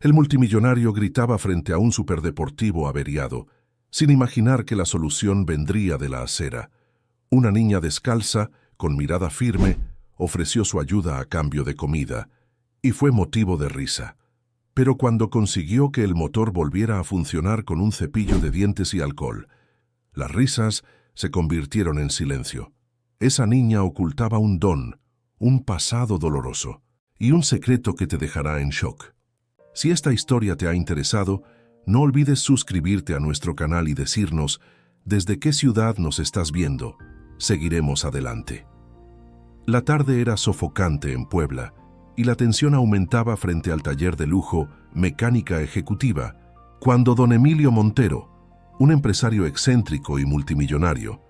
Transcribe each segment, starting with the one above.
El multimillonario gritaba frente a un superdeportivo averiado, sin imaginar que la solución vendría de la acera. Una niña descalza, con mirada firme, ofreció su ayuda a cambio de comida, y fue motivo de risa. Pero cuando consiguió que el motor volviera a funcionar con un cepillo de dientes y alcohol, las risas se convirtieron en silencio. Esa niña ocultaba un don, un pasado doloroso, y un secreto que te dejará en shock. Si esta historia te ha interesado, no olvides suscribirte a nuestro canal y decirnos desde qué ciudad nos estás viendo. Seguiremos adelante. La tarde era sofocante en Puebla y la tensión aumentaba frente al taller de lujo Mecánica Ejecutiva, cuando don Emilio Montero, un empresario excéntrico y multimillonario,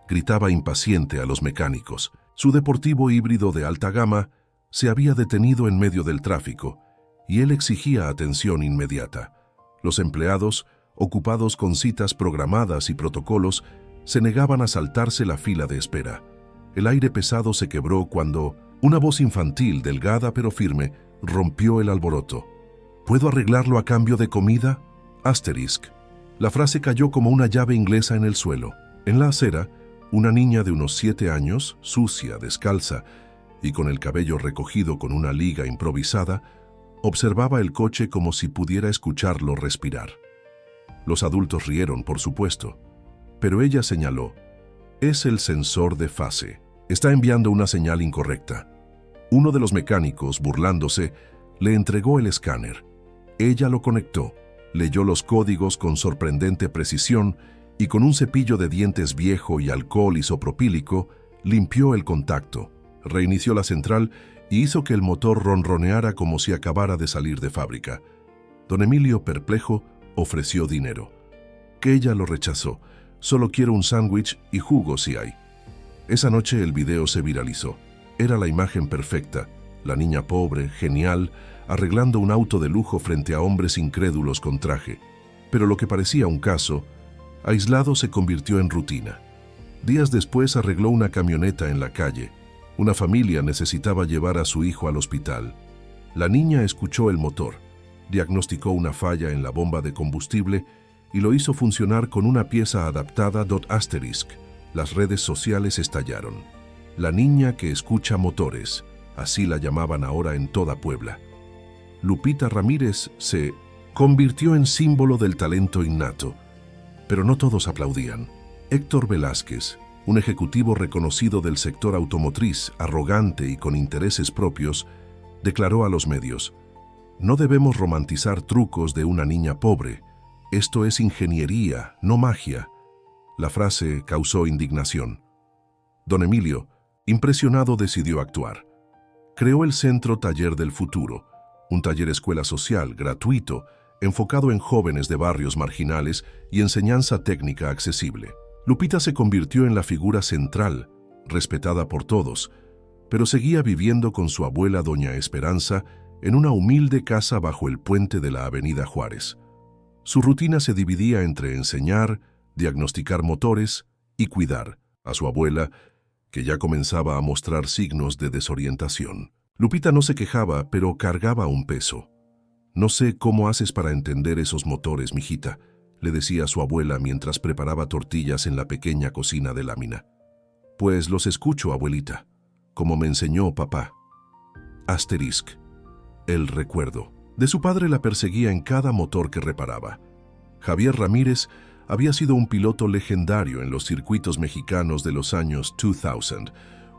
gritaba impaciente a los mecánicos. Su deportivo híbrido de alta gama se había detenido en medio del tráfico y él exigía atención inmediata. Los empleados, ocupados con citas programadas y protocolos, se negaban a saltarse la fila de espera. El aire pesado se quebró cuando una voz infantil, delgada pero firme, rompió el alboroto. ¿Puedo arreglarlo a cambio de comida? Asterisk. La frase cayó como una llave inglesa en el suelo. En la acera, una niña de unos 7 años, sucia, descalza y con el cabello recogido con una liga improvisada, observaba el coche como si pudiera escucharlo respirar. Los adultos rieron, por supuesto, pero ella señaló: «Es el sensor de fase. Está enviando una señal incorrecta». Uno de los mecánicos, burlándose, le entregó el escáner. Ella lo conectó, leyó los códigos con sorprendente precisión y con un cepillo de dientes viejo y alcohol isopropílico limpió el contacto, reinició la central y hizo que el motor ronroneara como si acabara de salir de fábrica. Don Emilio, perplejo, ofreció dinero. Que ella lo rechazó. «Solo quiero un sándwich y jugo si hay». Esa noche el video se viralizó. Era la imagen perfecta, la niña pobre, genial, arreglando un auto de lujo frente a hombres incrédulos con traje. Pero lo que parecía un caso aislado se convirtió en rutina. Días después arregló una camioneta en la calle. Una familia necesitaba llevar a su hijo al hospital. La niña escuchó el motor, diagnosticó una falla en la bomba de combustible y lo hizo funcionar con una pieza adaptada .asterisk. Las redes sociales estallaron. La niña que escucha motores, así la llamaban ahora en toda Puebla. Lupita Ramírez se convirtió en símbolo del talento innato, pero no todos aplaudían. Héctor Velázquez, un ejecutivo reconocido del sector automotriz, arrogante y con intereses propios, declaró a los medios: «No debemos romantizar trucos de una niña pobre. Esto es ingeniería, no magia». La frase causó indignación. Don Emilio, impresionado, decidió actuar. Creó el Centro Taller del Futuro, un taller escuela social gratuito, enfocado en jóvenes de barrios marginales y enseñanza técnica accesible. Lupita se convirtió en la figura central, respetada por todos, pero seguía viviendo con su abuela doña Esperanza en una humilde casa bajo el puente de la Avenida Juárez. Su rutina se dividía entre enseñar, diagnosticar motores y cuidar a su abuela, que ya comenzaba a mostrar signos de desorientación. Lupita no se quejaba, pero cargaba un peso. «No sé cómo haces para entender esos motores, mijita», le decía a su abuela mientras preparaba tortillas en la pequeña cocina de lámina. «Pues los escucho, abuelita, como me enseñó papá». Asterisk. El recuerdo. De su padre la perseguía en cada motor que reparaba. Javier Ramírez había sido un piloto legendario en los circuitos mexicanos de los años 2000,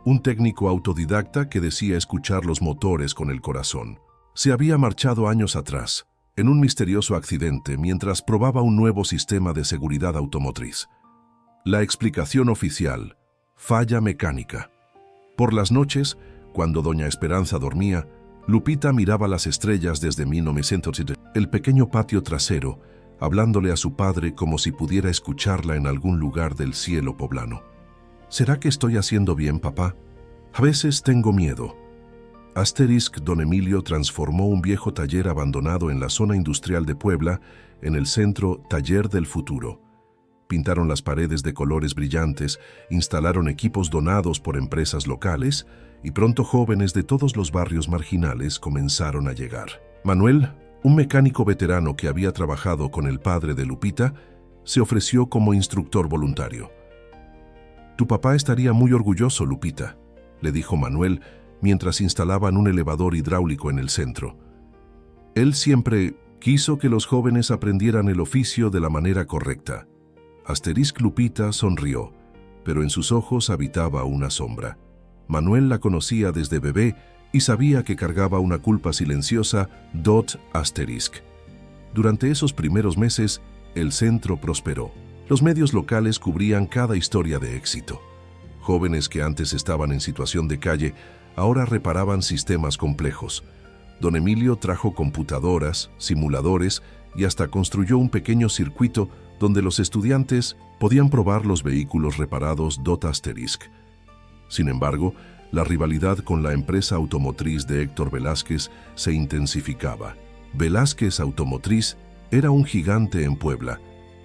un técnico autodidacta que decía escuchar los motores con el corazón. Se había marchado años atrás, en un misterioso accidente mientras probaba un nuevo sistema de seguridad automotriz. La explicación oficial: falla mecánica. Por las noches, cuando doña Esperanza dormía, Lupita miraba las estrellas desde 1970, el pequeño patio trasero, hablándole a su padre como si pudiera escucharla en algún lugar del cielo poblano. «¿Será que estoy haciendo bien, papá? A veces tengo miedo». Asterisk. Don Emilio transformó un viejo taller abandonado en la zona industrial de Puebla en el Centro Taller del Futuro. Pintaron las paredes de colores brillantes, instalaron equipos donados por empresas locales y pronto jóvenes de todos los barrios marginales comenzaron a llegar. Manuel, Un mecánico veterano que había trabajado con el padre de Lupita se ofreció como instructor voluntario. «Tu papá estaría muy orgulloso, Lupita», le dijo Manuel mientras instalaban un elevador hidráulico en el centro. Él siempre quiso que los jóvenes aprendieran el oficio de la manera correcta. Lupita sonrió, pero en sus ojos habitaba una sombra. Manuel la conocía desde bebé y sabía que cargaba una culpa silenciosa. Durante esos primeros meses, el centro prosperó. Los medios locales cubrían cada historia de éxito. Jóvenes que antes estaban en situación de calle, ahora reparaban sistemas complejos. Don Emilio trajo computadoras, simuladores y hasta construyó un pequeño circuito donde los estudiantes podían probar los vehículos reparados . Sin embargo, la rivalidad con la empresa automotriz de Héctor Velázquez se intensificaba. Velázquez Automotriz era un gigante en Puebla,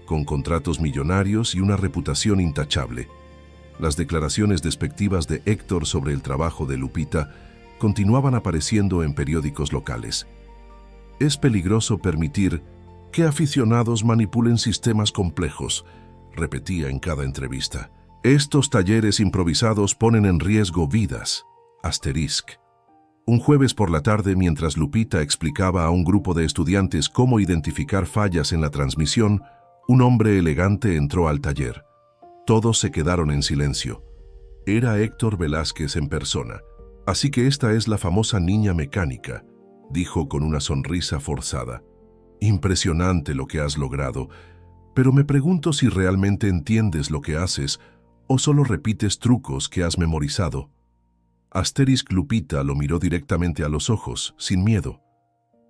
con contratos millonarios y una reputación intachable. Las declaraciones despectivas de Héctor sobre el trabajo de Lupita continuaban apareciendo en periódicos locales. «Es peligroso permitir que aficionados manipulen sistemas complejos», repetía en cada entrevista. «Estos talleres improvisados ponen en riesgo vidas». Un jueves por la tarde, mientras Lupita explicaba a un grupo de estudiantes cómo identificar fallas en la transmisión, un hombre elegante entró al taller. Todos se quedaron en silencio. Era Héctor Velázquez en persona. «Así que esta es la famosa niña mecánica», dijo con una sonrisa forzada. «Impresionante lo que has logrado, pero me pregunto si realmente entiendes lo que haces o solo repites trucos que has memorizado». Lupita lo miró directamente a los ojos, sin miedo.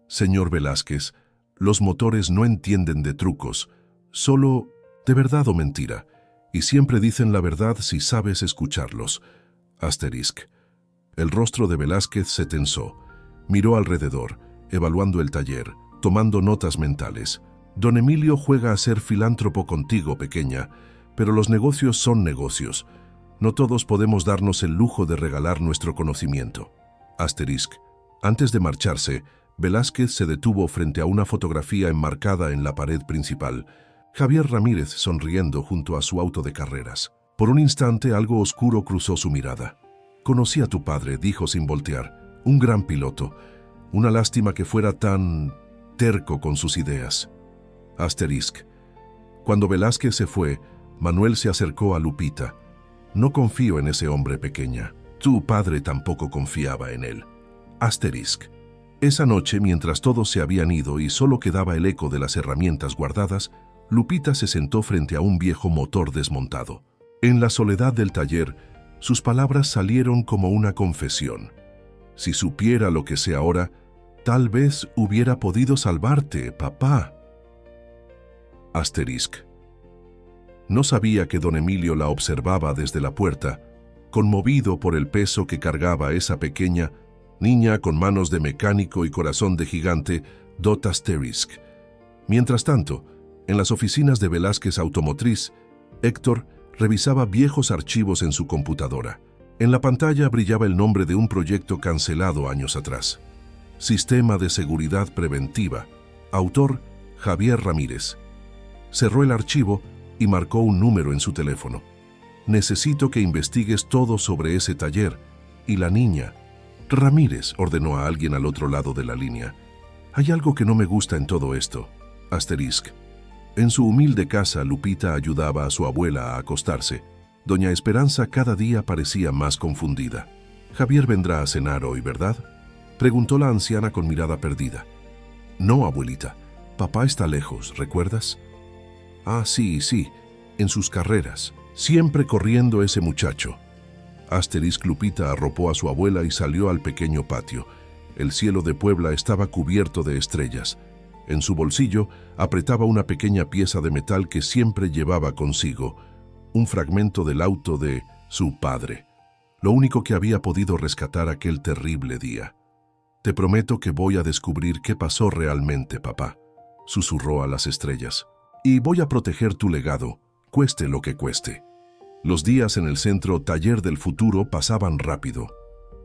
«Señor Velázquez, los motores no entienden de trucos, solo de verdad o mentira, y siempre dicen la verdad si sabes escucharlos». El rostro de Velázquez se tensó. Miró alrededor, evaluando el taller, tomando notas mentales. «Don Emilio juega a ser filántropo contigo, pequeña, pero los negocios son negocios. No todos podemos darnos el lujo de regalar nuestro conocimiento». Antes de marcharse, Velázquez se detuvo frente a una fotografía enmarcada en la pared principal. Javier Ramírez sonriendo junto a su auto de carreras. Por un instante algo oscuro cruzó su mirada. «Conocí a tu padre», dijo sin voltear. «Un gran piloto. Una lástima que fuera tan terco con sus ideas». Cuando Velázquez se fue, Manuel se acercó a Lupita. «No confío en ese hombre, pequeña. Tu padre tampoco confiaba en él». Esa noche, mientras todos se habían ido y solo quedaba el eco de las herramientas guardadas, Lupita se sentó frente a un viejo motor desmontado. En la soledad del taller, sus palabras salieron como una confesión. «Si supiera lo que sé ahora, tal vez hubiera podido salvarte, papá». No sabía que don Emilio la observaba desde la puerta, conmovido por el peso que cargaba esa pequeña niña con manos de mecánico y corazón de gigante. Mientras tanto, en las oficinas de Velázquez Automotriz, Héctor revisaba viejos archivos en su computadora. En la pantalla brillaba el nombre de un proyecto cancelado años atrás. Sistema de seguridad preventiva. Autor, Javier Ramírez. Cerró el archivo y marcó un número en su teléfono. «Necesito que investigues todo sobre ese taller y la niña». «Ramírez», ordenó a alguien al otro lado de la línea. «Hay algo que no me gusta en todo esto». En su humilde casa, Lupita ayudaba a su abuela a acostarse. Doña Esperanza cada día parecía más confundida. «Javier vendrá a cenar hoy, ¿verdad?», preguntó la anciana con mirada perdida. «No, abuelita. Papá está lejos, ¿recuerdas?». «Ah, sí, en sus carreras. Siempre corriendo ese muchacho». Lupita arropó a su abuela y salió al pequeño patio. El cielo de Puebla estaba cubierto de estrellas. En su bolsillo apretaba una pequeña pieza de metal que siempre llevaba consigo, un fragmento del auto de su padre, lo único que había podido rescatar aquel terrible día. «Te prometo que voy a descubrir qué pasó realmente, papá», susurró a las estrellas. «Y voy a proteger tu legado, cueste lo que cueste». Los días en el centro Taller del Futuro pasaban rápido.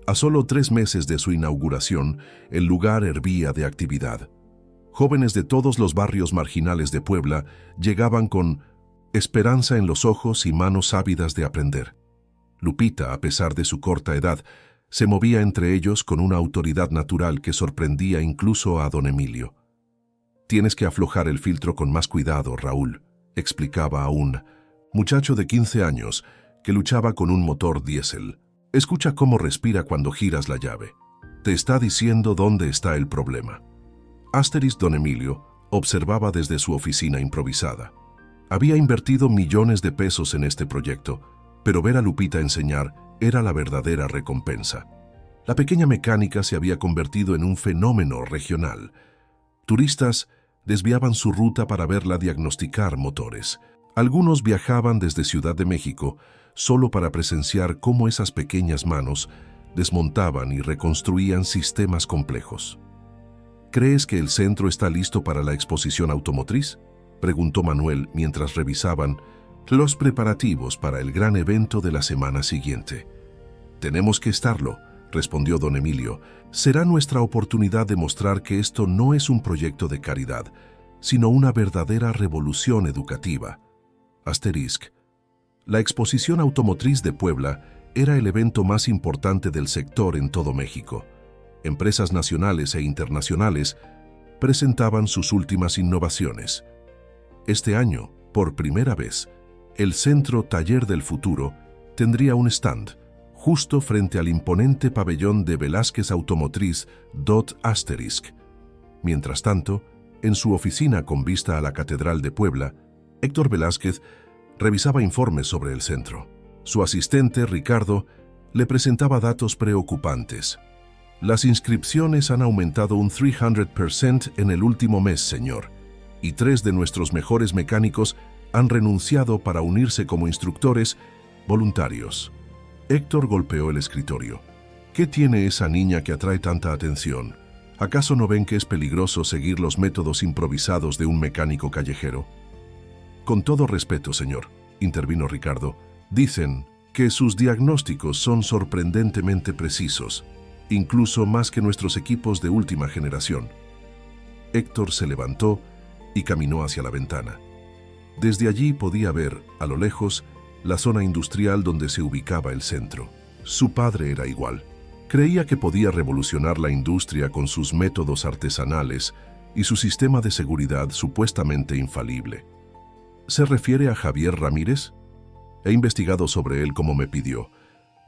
A solo 3 meses de su inauguración, el lugar hervía de actividad. Jóvenes de todos los barrios marginales de Puebla llegaban con esperanza en los ojos y manos ávidas de aprender. Lupita, a pesar de su corta edad, se movía entre ellos con una autoridad natural que sorprendía incluso a don Emilio. «Tienes que aflojar el filtro con más cuidado, Raúl», explicaba a un muchacho de 15 años que luchaba con un motor diésel. «Escucha cómo respira cuando giras la llave. Te está diciendo dónde está el problema». Asteris don Emilio observaba desde su oficina improvisada. Había invertido millones de pesos en este proyecto, pero ver a Lupita enseñar era la verdadera recompensa. La pequeña mecánica se había convertido en un fenómeno regional. Turistas desviaban su ruta para verla diagnosticar motores. Algunos viajaban desde Ciudad de México solo para presenciar cómo esas pequeñas manos desmontaban y reconstruían sistemas complejos. «¿Crees que el centro está listo para la exposición automotriz?», preguntó Manuel mientras revisaban los preparativos para el gran evento de la semana siguiente. «Tenemos que estarlo», respondió don Emilio. «Será nuestra oportunidad de mostrar que esto no es un proyecto de caridad, sino una verdadera revolución educativa». Asterisk. La exposición automotriz de Puebla era el evento más importante del sector en todo México. Empresas nacionales e internacionales presentaban sus últimas innovaciones. Este año, por primera vez, el Centro Taller del Futuro tendría un stand justo frente al imponente pabellón de Velázquez Automotriz Asterisk. Mientras tanto, en su oficina con vista a la Catedral de Puebla, Héctor Velázquez revisaba informes sobre el centro. Su asistente, Ricardo, le presentaba datos preocupantes. «Las inscripciones han aumentado un 300% en el último mes, señor, y 3 de nuestros mejores mecánicos han renunciado para unirse como instructores voluntarios». Héctor golpeó el escritorio. «¿Qué tiene esa niña que atrae tanta atención? ¿Acaso no ven que es peligroso seguir los métodos improvisados de un mecánico callejero?» «Con todo respeto, señor», intervino Ricardo, «dicen que sus diagnósticos son sorprendentemente precisos, incluso más que nuestros equipos de última generación». Héctor se levantó y caminó hacia la ventana. Desde allí podía ver, a lo lejos, la zona industrial donde se ubicaba el centro. Su padre era igual. Creía que podía revolucionar la industria con sus métodos artesanales y su sistema de seguridad supuestamente infalible. ¿Se refiere a Javier Ramírez? He investigado sobre él como me pidió.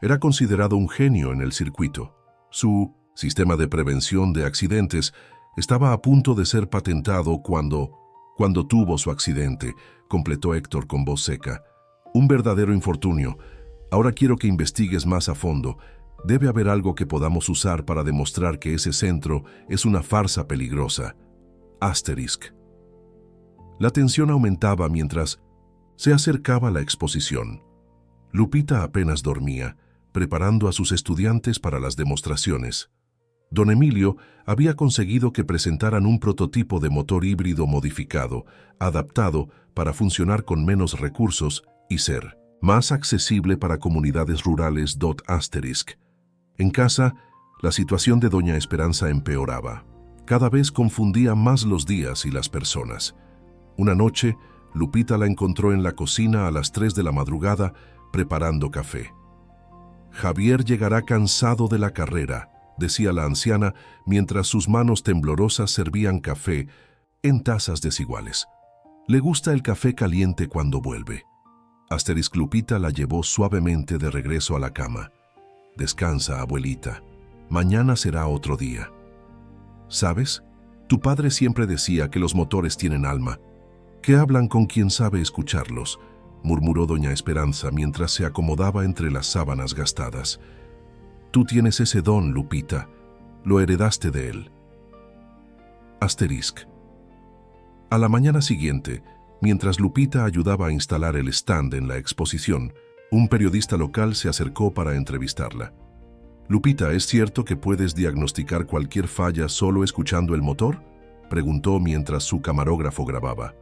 Era considerado un genio en el circuito. Su sistema de prevención de accidentes estaba a punto de ser patentado cuando tuvo su accidente, completó Héctor con voz seca. Un verdadero infortunio. Ahora quiero que investigues más a fondo. Debe haber algo que podamos usar para demostrar que ese centro es una farsa peligrosa. Asterisk. La tensión aumentaba mientras se acercaba la exposición. Lupita apenas dormía, preparando a sus estudiantes para las demostraciones. Don Emilio había conseguido que presentaran un prototipo de motor híbrido modificado, adaptado para funcionar con menos recursos y ser más accesible para comunidades rurales. Asterisk. En casa, la situación de doña Esperanza empeoraba. Cada vez confundía más los días y las personas. Una noche, Lupita la encontró en la cocina a las 3 de la madrugada preparando café. «Javier llegará cansado de la carrera», decía la anciana mientras sus manos temblorosas servían café en tazas desiguales. «Le gusta el café caliente cuando vuelve». Asterisk. Lupita la llevó suavemente de regreso a la cama. «Descansa, abuelita. Mañana será otro día. ¿Sabes? Tu padre siempre decía que los motores tienen alma, que hablan con quien sabe escucharlos», murmuró doña Esperanza mientras se acomodaba entre las sábanas gastadas. «Tú tienes ese don, Lupita. Lo heredaste de él». Asterisk. A la mañana siguiente, mientras Lupita ayudaba a instalar el stand en la exposición, un periodista local se acercó para entrevistarla. «Lupita, ¿es cierto que puedes diagnosticar cualquier falla solo escuchando el motor?», preguntó mientras su camarógrafo grababa.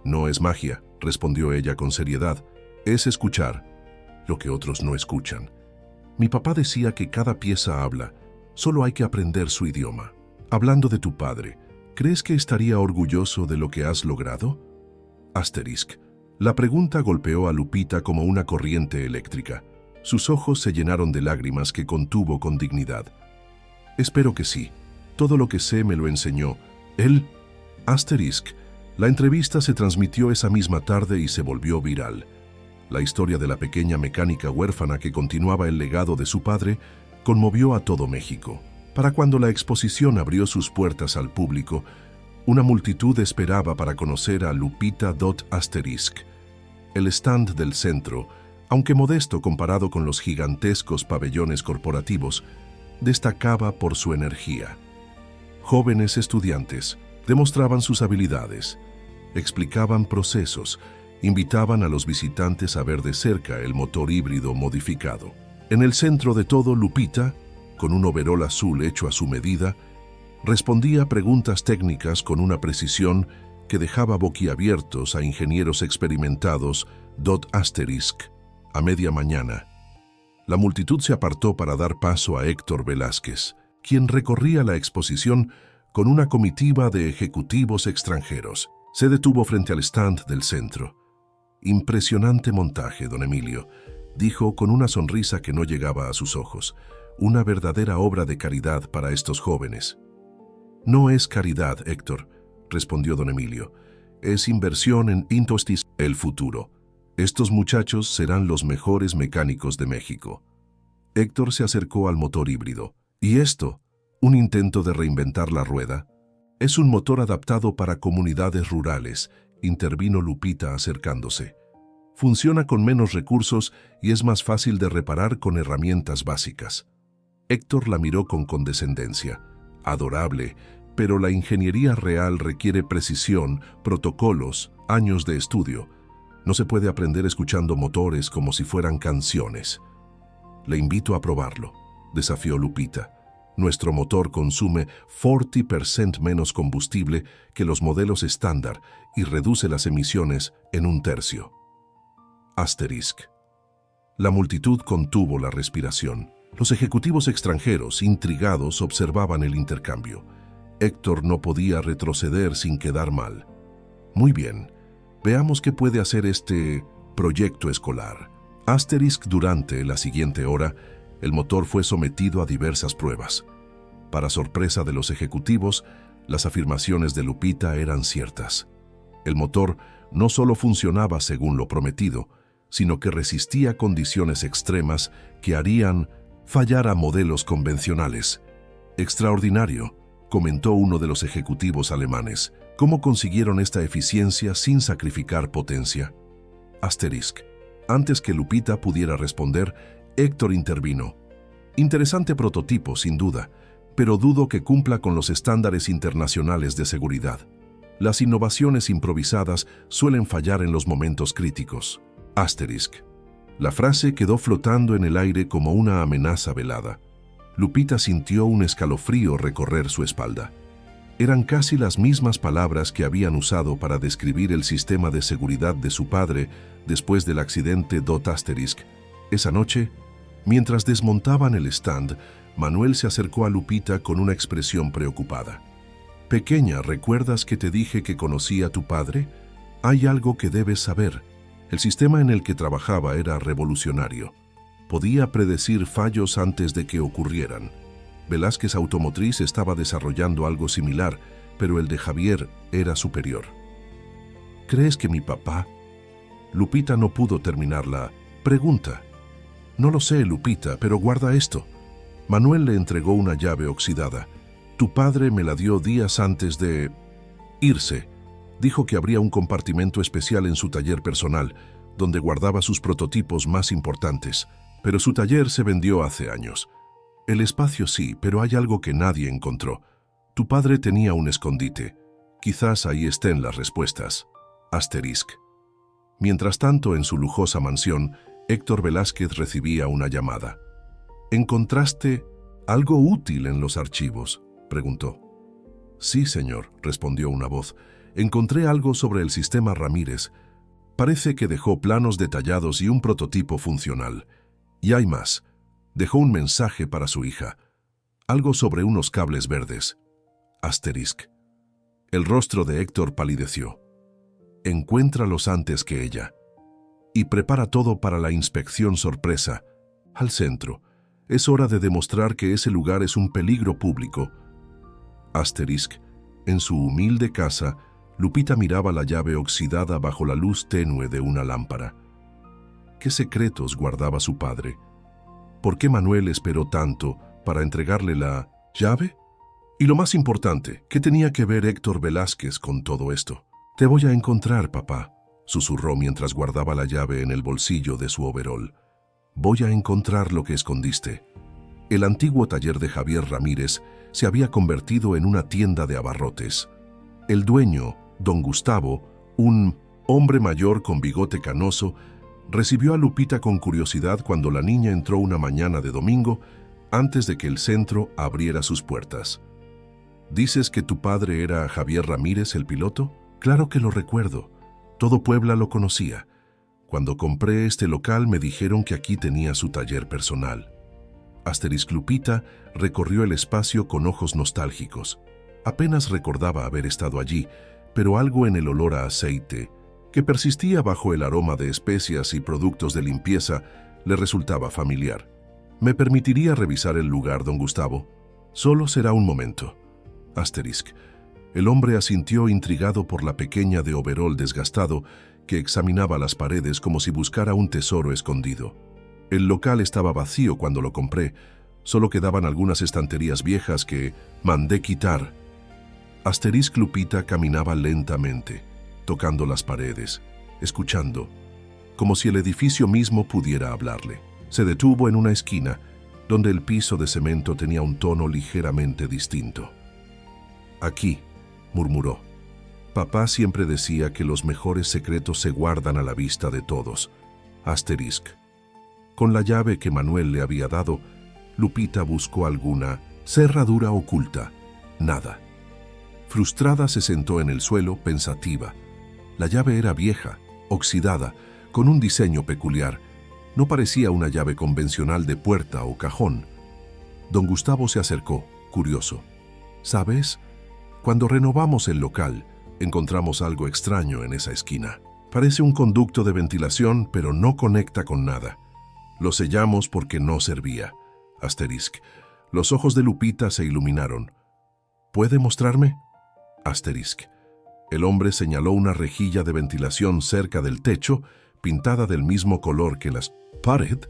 «No es magia», respondió ella con seriedad. «Es escuchar lo que otros no escuchan. Mi papá decía que cada pieza habla, solo hay que aprender su idioma». Hablando de tu padre, ¿Crees que estaría orgulloso de lo que has logrado? Asterisc. La pregunta golpeó a Lupita como una corriente eléctrica. Sus ojos se llenaron de lágrimas que contuvo con dignidad. Espero que sí. Todo lo que sé me lo enseñó. Él... Asterisc. La entrevista se transmitió esa misma tarde y se volvió viral. La historia de la pequeña mecánica huérfana que continuaba el legado de su padre conmovió a todo México. Para cuando la exposición abrió sus puertas al público, una multitud esperaba para conocer a Lupita Asterisk. El stand del centro, aunque modesto comparado con los gigantescos pabellones corporativos, destacaba por su energía. Jóvenes estudiantes demostraban sus habilidades, explicaban procesos, invitaban a los visitantes a ver de cerca el motor híbrido modificado. En el centro de todo, Lupita, con un overol azul hecho a su medida, respondía preguntas técnicas con una precisión que dejaba boquiabiertos a ingenieros experimentados Asterisk. A media mañana, la multitud se apartó para dar paso a Héctor Velázquez, quien recorría la exposición con una comitiva de ejecutivos extranjeros. Se detuvo frente al stand del centro. «Impresionante montaje, don Emilio», dijo con una sonrisa que no llegaba a sus ojos. «Una verdadera obra de caridad para estos jóvenes». «No es caridad, Héctor», respondió don Emilio. «Es inversión en Intostis, el futuro. Estos muchachos serán los mejores mecánicos de México». Héctor se acercó al motor híbrido. «¿Y esto? ¿Un intento de reinventar la rueda?» «Es un motor adaptado para comunidades rurales», intervino Lupita acercándose. «Funciona con menos recursos y es más fácil de reparar con herramientas básicas». Héctor la miró con condescendencia. «Adorable, pero la ingeniería real requiere precisión, protocolos, años de estudio. No se puede aprender escuchando motores como si fueran canciones». «Le invito a probarlo», desafió Lupita. «Nuestro motor consume 40% menos combustible que los modelos estándar y reduce las emisiones en 1/3. Asterisc. La multitud contuvo la respiración. Los ejecutivos extranjeros, intrigados, observaban el intercambio. Héctor no podía retroceder sin quedar mal. «Muy bien, veamos qué puede hacer este proyecto escolar». Asterisc. Durante la siguiente hora, el motor fue sometido a diversas pruebas. Para sorpresa de los ejecutivos, las afirmaciones de Lupita eran ciertas. El motor no solo funcionaba según lo prometido, sino que resistía condiciones extremas que harían fallar a modelos convencionales. «Extraordinario», comentó uno de los ejecutivos alemanes. «¿Cómo consiguieron esta eficiencia sin sacrificar potencia?» Asterisc. Antes que Lupita pudiera responder, Héctor intervino. «Interesante prototipo, sin duda, pero dudo que cumpla con los estándares internacionales de seguridad. Las innovaciones improvisadas suelen fallar en los momentos críticos». Asterisc. La frase quedó flotando en el aire como una amenaza velada. Lupita sintió un escalofrío recorrer su espalda. Eran casi las mismas palabras que habían usado para describir el sistema de seguridad de su padre después del accidente Asterisc. Esa noche, mientras desmontaban el stand, Manuel se acercó a Lupita con una expresión preocupada. «Pequeña, ¿recuerdas que te dije que conocía a tu padre? Hay algo que debes saber. El sistema en el que trabajaba era revolucionario. Podía predecir fallos antes de que ocurrieran. Velázquez Automotriz estaba desarrollando algo similar, pero el de Javier era superior». «¿Crees que mi papá...?» Lupita no pudo terminar la pregunta. «No lo sé, Lupita, pero guarda esto». Manuel le entregó una llave oxidada. «Tu padre me la dio días antes de irse. Dijo que habría un compartimento especial en su taller personal, donde guardaba sus prototipos más importantes, pero su taller se vendió hace años. El espacio sí, pero hay algo que nadie encontró. Tu padre tenía un escondite. Quizás ahí estén las respuestas». Asterisc. Mientras tanto, en su lujosa mansión, Héctor Velázquez recibía una llamada. «¿Encontraste algo útil en los archivos?», preguntó. «Sí, señor», respondió una voz. «Encontré algo sobre el sistema Ramírez. Parece que dejó planos detallados y un prototipo funcional. Y hay más. Dejó un mensaje para su hija. Algo sobre unos cables verdes». Asterisc. El rostro de Héctor palideció. Encuéntralos antes que ella. Y prepara todo para la inspección sorpresa. Al centro. Es hora de demostrar que ese lugar es un peligro público. Asterisc. En su humilde casa, Lupita miraba la llave oxidada bajo la luz tenue de una lámpara. ¿Qué secretos guardaba su padre? ¿Por qué Manuel esperó tanto para entregarle la llave? Y lo más importante, ¿qué tenía que ver Héctor Velázquez con todo esto? «Te voy a encontrar, papá», susurró mientras guardaba la llave en el bolsillo de su overol. «Voy a encontrar lo que escondiste». El antiguo taller de Javier Ramírez se había convertido en una tienda de abarrotes. El dueño, don Gustavo, un hombre mayor con bigote canoso, recibió a Lupita con curiosidad cuando la niña entró una mañana de domingo antes de que el centro abriera sus puertas. «¿Dices que tu padre era Javier Ramírez, el piloto?» «Claro que lo recuerdo. Todo Puebla lo conocía. Cuando compré este local me dijeron que aquí tenía su taller personal». Asterisc Lupita recorrió el espacio con ojos nostálgicos. Apenas recordaba haber estado allí, pero algo en el olor a aceite, que persistía bajo el aroma de especias y productos de limpieza, le resultaba familiar. «¿Me permitiría revisar el lugar, don Gustavo?» «Solo será un momento». Asterisc. El hombre asintió intrigado por la pequeña de overol desgastado que examinaba las paredes como si buscara un tesoro escondido. El local estaba vacío cuando lo compré, solo quedaban algunas estanterías viejas que mandé quitar. Asterisc Lupita caminaba lentamente, tocando las paredes, escuchando, como si el edificio mismo pudiera hablarle. Se detuvo en una esquina, donde el piso de cemento tenía un tono ligeramente distinto. «Aquí», murmuró. «Papá siempre decía que los mejores secretos se guardan a la vista de todos». Asterisc. Con la llave que Manuel le había dado, Lupita buscó alguna cerradura oculta. Nada. Frustrada se sentó en el suelo, pensativa. La llave era vieja, oxidada, con un diseño peculiar. No parecía una llave convencional de puerta o cajón. Don Gustavo se acercó, curioso. «¿Sabes? Cuando renovamos el local, encontramos algo extraño en esa esquina. Parece un conducto de ventilación, pero no conecta con nada. Lo sellamos porque no servía». Asterisc. Los ojos de Lupita se iluminaron. «¿Puede mostrarme?» Asterisc. El hombre señaló una rejilla de ventilación cerca del techo, pintada del mismo color que las paredes.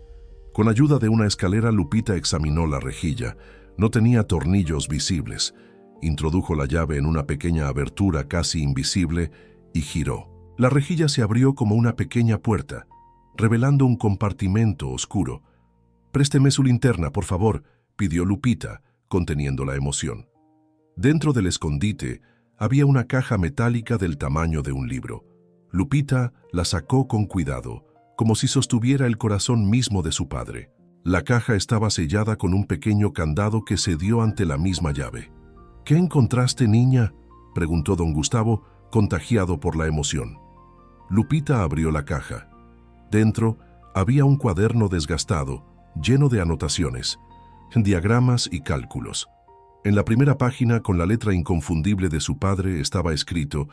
Con ayuda de una escalera, Lupita examinó la rejilla. No tenía tornillos visibles. Introdujo la llave en una pequeña abertura casi invisible y giró. La rejilla se abrió como una pequeña puerta, revelando un compartimento oscuro. «Présteme su linterna, por favor», pidió Lupita, conteniendo la emoción. Dentro del escondite había una caja metálica del tamaño de un libro. Lupita la sacó con cuidado, como si sostuviera el corazón mismo de su padre. La caja estaba sellada con un pequeño candado que cedió ante la misma llave. «¿Qué encontraste, niña?», preguntó don Gustavo, contagiado por la emoción. Lupita abrió la caja. Dentro había un cuaderno desgastado, lleno de anotaciones, diagramas y cálculos. En la primera página, con la letra inconfundible de su padre, estaba escrito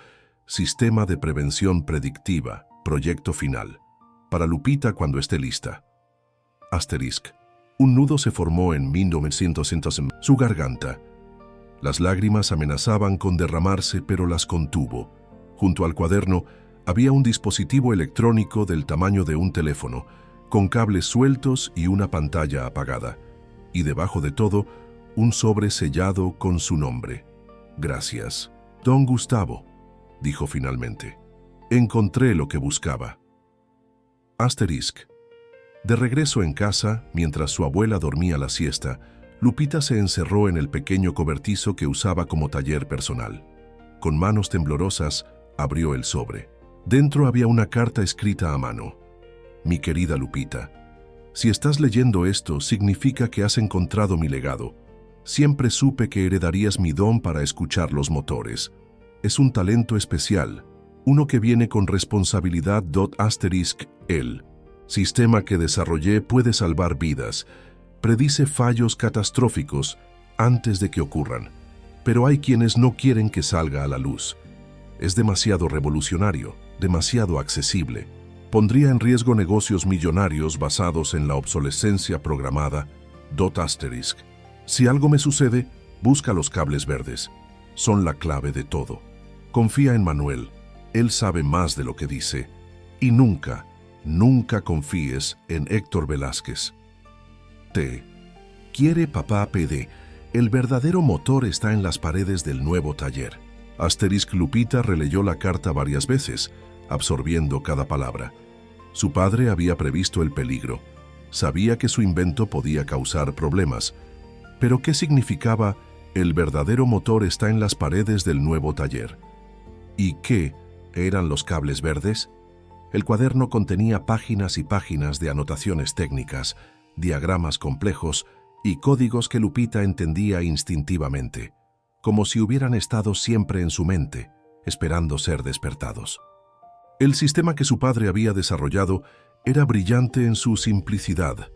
«Sistema de Prevención Predictiva, Proyecto Final. Para Lupita cuando esté lista». Asterisc. Un nudo se formó en 1900 en su garganta. Las lágrimas amenazaban con derramarse, pero las contuvo. Junto al cuaderno había un dispositivo electrónico del tamaño de un teléfono, con cables sueltos y una pantalla apagada. Y debajo de todo, un sobre sellado con su nombre. «Gracias, don Gustavo», dijo finalmente. «Encontré lo que buscaba». Asterisc. De regreso en casa, mientras su abuela dormía la siesta, Lupita se encerró en el pequeño cobertizo que usaba como taller personal. Con manos temblorosas, abrió el sobre. Dentro había una carta escrita a mano. «Mi querida Lupita, si estás leyendo esto, significa que has encontrado mi legado. Siempre supe que heredarías mi don para escuchar los motores. Es un talento especial, uno que viene con responsabilidad. Asterisc. El sistema que desarrollé puede salvar vidas. Predice fallos catastróficos antes de que ocurran. Pero hay quienes no quieren que salga a la luz. Es demasiado revolucionario, demasiado accesible. Pondría en riesgo negocios millonarios basados en la obsolescencia programada. ***. Si algo me sucede, busca los cables verdes. Son la clave de todo. Confía en Manuel. Él sabe más de lo que dice. Y nunca, nunca confíes en Héctor Velázquez. T. Quiere papá PD. El verdadero motor está en las paredes del nuevo taller. Lupita releyó la carta varias veces, absorbiendo cada palabra. Su padre había previsto el peligro. Sabía que su invento podía causar problemas. Pero ¿qué significaba el verdadero motor está en las paredes del nuevo taller? ¿Y qué eran los cables verdes? El cuaderno contenía páginas y páginas de anotaciones técnicas, diagramas complejos y códigos que Lupita entendía instintivamente, como si hubieran estado siempre en su mente, esperando ser despertados. El sistema que su padre había desarrollado era brillante en su simplicidad.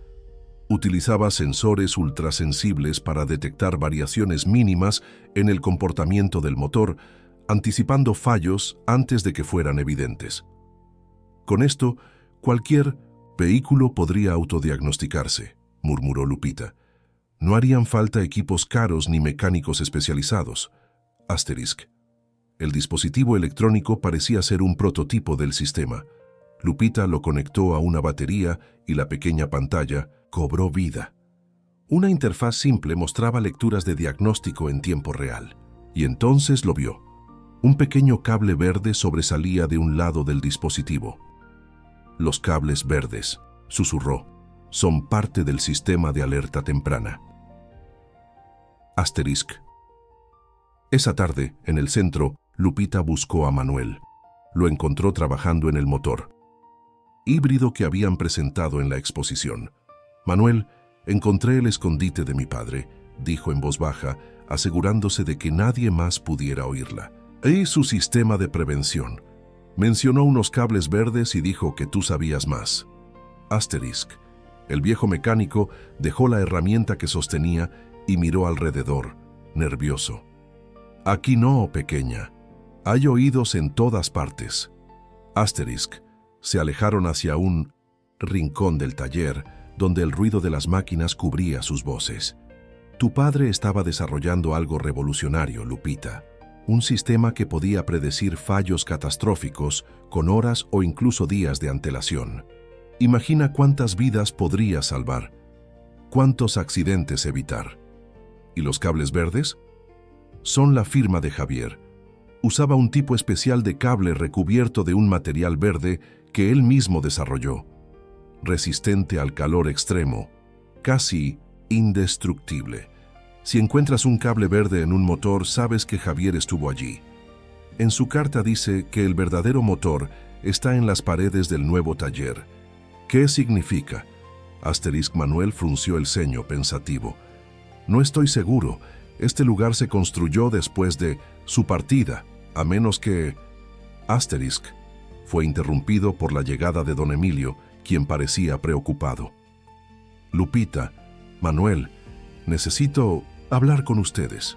Utilizaba sensores ultrasensibles para detectar variaciones mínimas en el comportamiento del motor, anticipando fallos antes de que fueran evidentes. Con esto, cualquier vehículo podría autodiagnosticarse, murmuró Lupita. No harían falta equipos caros ni mecánicos especializados. El dispositivo electrónico parecía ser un prototipo del sistema. Lupita lo conectó a una batería y la pequeña pantalla cobró vida. Una interfaz simple mostraba lecturas de diagnóstico en tiempo real. Y entonces lo vio. Un pequeño cable verde sobresalía de un lado del dispositivo. Los cables verdes, susurró, son parte del sistema de alerta temprana. Esa tarde, en el centro, Lupita buscó a Manuel. Lo encontró trabajando en el motor híbrido que habían presentado en la exposición. Manuel, encontré el escondite de mi padre, dijo en voz baja, asegurándose de que nadie más pudiera oírla. Es su sistema de prevención. Mencionó unos cables verdes y dijo que tú sabías más. El viejo mecánico dejó la herramienta que sostenía y miró alrededor, nervioso. Aquí no, pequeña. Hay oídos en todas partes. Se alejaron hacia un rincón del taller, donde el ruido de las máquinas cubría sus voces. Tu padre estaba desarrollando algo revolucionario, Lupita. Un sistema que podía predecir fallos catastróficos con horas o incluso días de antelación. Imagina cuántas vidas podría salvar, cuántos accidentes evitar. ¿Y los cables verdes? Son la firma de Javier. Usaba un tipo especial de cable recubierto de un material verde que él mismo desarrolló, resistente al calor extremo, casi indestructible. Si encuentras un cable verde en un motor, sabes que Javier estuvo allí. En su carta dice que el verdadero motor está en las paredes del nuevo taller. ¿Qué significa? Manuel frunció el ceño pensativo. No estoy seguro. Este lugar se construyó después de su partida, a menos que... Fue interrumpido por la llegada de don Emilio, quien parecía preocupado. Lupita, Manuel, necesito hablar con ustedes.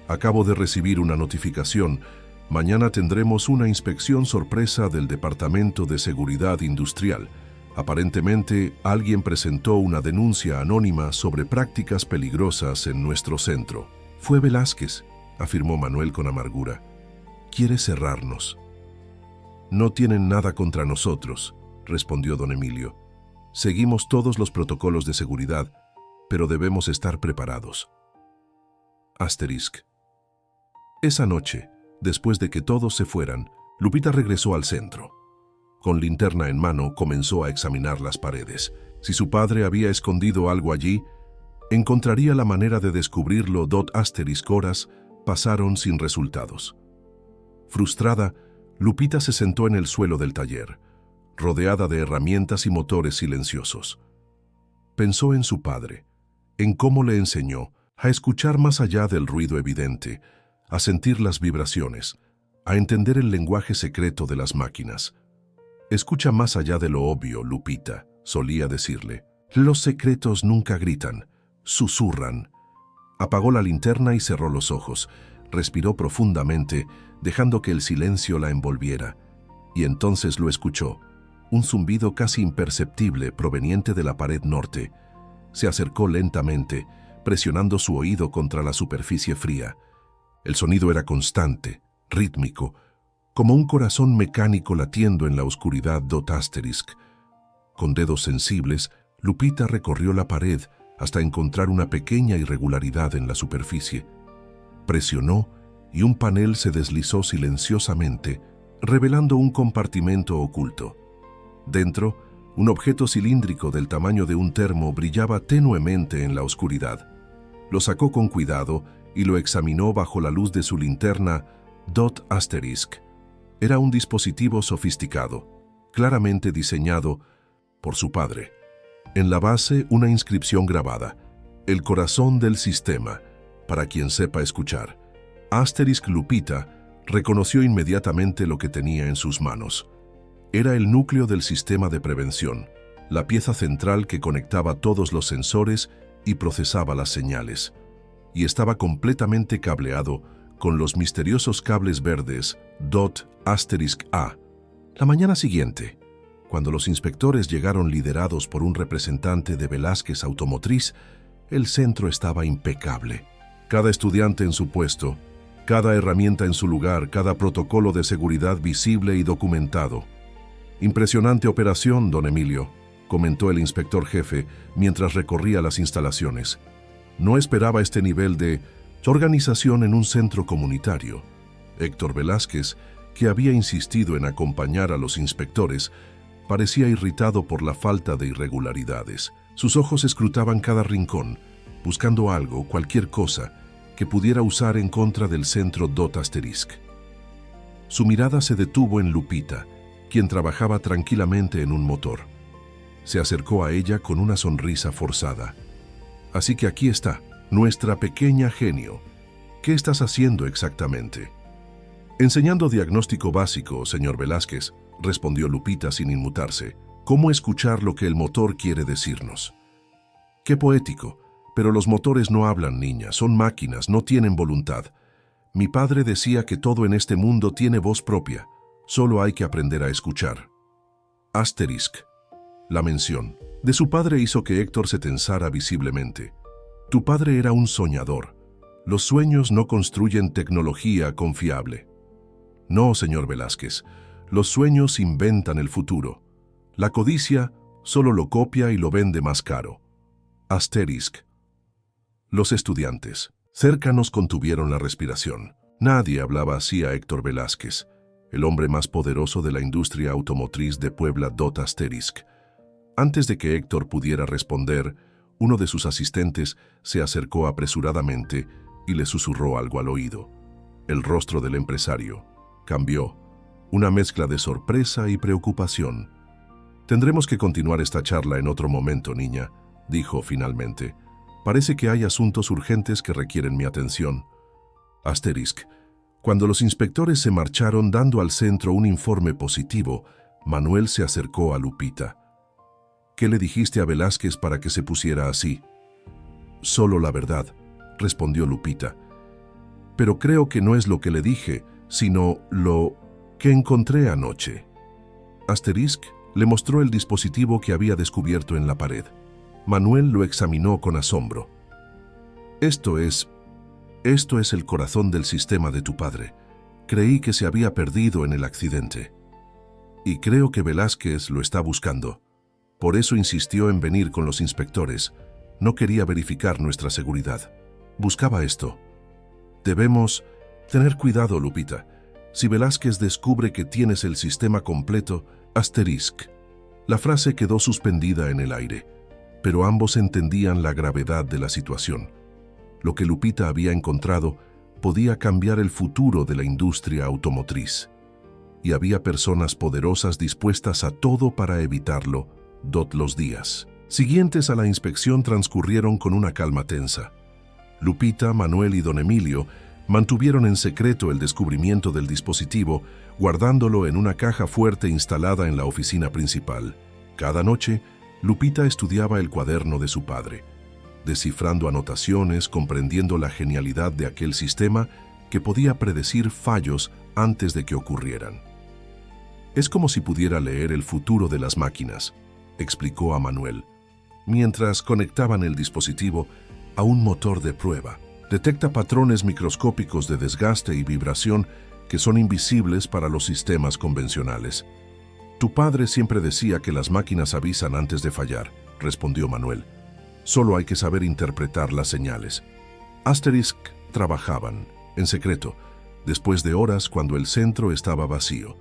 Acabo de recibir una notificación. Mañana tendremos una inspección sorpresa del Departamento de Seguridad Industrial. Aparentemente, alguien presentó una denuncia anónima sobre prácticas peligrosas en nuestro centro. Fue Velázquez, afirmó Manuel con amargura. Quiere cerrarnos. No tienen nada contra nosotros, respondió don Emilio. Seguimos todos los protocolos de seguridad, pero debemos estar preparados. Esa noche, después de que todos se fueran, Lupita regresó al centro. Con linterna en mano, comenzó a examinar las paredes. Si su padre había escondido algo allí, encontraría la manera de descubrirlo. Horas pasaron sin resultados. Frustrada, Lupita se sentó en el suelo del taller, rodeada de herramientas y motores silenciosos. Pensó en su padre, en cómo le enseñó a escuchar más allá del ruido evidente, a sentir las vibraciones, a entender el lenguaje secreto de las máquinas. Escucha más allá de lo obvio, Lupita, solía decirle. Los secretos nunca gritan, susurran. Apagó la linterna y cerró los ojos. Respiró profundamente, dejando que el silencio la envolviera. Y entonces lo escuchó. Un zumbido casi imperceptible proveniente de la pared norte. Se acercó lentamente, presionando su oído contra la superficie fría. El sonido era constante, rítmico, como un corazón mecánico latiendo en la oscuridad ***. Con dedos sensibles, Lupita recorrió la pared hasta encontrar una pequeña irregularidad en la superficie. Presionó y un panel se deslizó silenciosamente, revelando un compartimento oculto. Dentro, un objeto cilíndrico del tamaño de un termo brillaba tenuemente en la oscuridad. Lo sacó con cuidado y lo examinó bajo la luz de su linterna ***. Era un dispositivo sofisticado, claramente diseñado por su padre. En la base, una inscripción grabada: el corazón del sistema, para quien sepa escuchar. Lupita reconoció inmediatamente lo que tenía en sus manos. Era el núcleo del sistema de prevención, la pieza central que conectaba todos los sensores y procesaba las señales. Y estaba completamente cableado con los misteriosos cables verdes ***A. La mañana siguiente, cuando los inspectores llegaron liderados por un representante de Velázquez Automotriz, el centro estaba impecable. Cada estudiante en su puesto, cada herramienta en su lugar, cada protocolo de seguridad visible y documentado. «Impresionante operación, don Emilio», comentó el inspector jefe mientras recorría las instalaciones. «No esperaba este nivel de organización en un centro comunitario». Héctor Velázquez, que había insistido en acompañar a los inspectores, parecía irritado por la falta de irregularidades. Sus ojos escrutaban cada rincón, buscando algo, cualquier cosa, que pudiera usar en contra del centro ***. Su mirada se detuvo en Lupita, quien trabajaba tranquilamente en un motor. Se acercó a ella con una sonrisa forzada. «Así que aquí está, nuestra pequeña genio. ¿Qué estás haciendo exactamente?» «Enseñando diagnóstico básico, señor Velázquez», respondió Lupita sin inmutarse. «¿Cómo escuchar lo que el motor quiere decirnos?» «Qué poético, pero los motores no hablan, niña, son máquinas, no tienen voluntad. Mi padre decía que todo en este mundo tiene voz propia, solo hay que aprender a escuchar». La mención de su padre hizo que Héctor se tensara visiblemente. «Tu padre era un soñador. Los sueños no construyen tecnología confiable». «No, señor Velázquez, los sueños inventan el futuro. La codicia solo lo copia y lo vende más caro». Los estudiantes cercanos contuvieron la respiración. Nadie hablaba así a Héctor Velázquez, el hombre más poderoso de la industria automotriz de Puebla ***. Antes de que Héctor pudiera responder, uno de sus asistentes se acercó apresuradamente y le susurró algo al oído. El rostro del empresario cambió, una mezcla de sorpresa y preocupación. «Tendremos que continuar esta charla en otro momento, niña», dijo finalmente. «Parece que hay asuntos urgentes que requieren mi atención». Cuando los inspectores se marcharon dando al centro un informe positivo, Manuel se acercó a Lupita. «¿Qué le dijiste a Velázquez para que se pusiera así?» «Solo la verdad», respondió Lupita. «Pero creo que no es lo que le dije, sino lo que encontré anoche». Le mostró el dispositivo que había descubierto en la pared. Manuel lo examinó con asombro. Esto es el corazón del sistema de tu padre. Creí que se había perdido en el accidente. Y creo que Velázquez lo está buscando. Por eso insistió en venir con los inspectores. No quería verificar nuestra seguridad. Buscaba esto. Debemos tener cuidado, Lupita. Si Velázquez descubre que tienes el sistema completo, La frase quedó suspendida en el aire, pero ambos entendían la gravedad de la situación. Lo que Lupita había encontrado podía cambiar el futuro de la industria automotriz. Y había personas poderosas dispuestas a todo para evitarlo. Los días siguientes a la inspección transcurrieron con una calma tensa. Lupita, Manuel y don Emilio mantuvieron en secreto el descubrimiento del dispositivo, guardándolo en una caja fuerte instalada en la oficina principal. Cada noche, Lupita estudiaba el cuaderno de su padre. descifrando anotaciones, comprendiendo la genialidad de aquel sistema que podía predecir fallos antes de que ocurrieran. Es como si pudiera leer el futuro de las máquinas, explicó a Manuel, mientras conectaban el dispositivo a un motor de prueba. Detecta patrones microscópicos de desgaste y vibración que son invisibles para los sistemas convencionales. Tu padre siempre decía que las máquinas avisan antes de fallar, respondió Manuel. Solo hay que saber interpretar las señales. Asterisk trabajaban, en secreto, después de horas cuando el centro estaba vacío.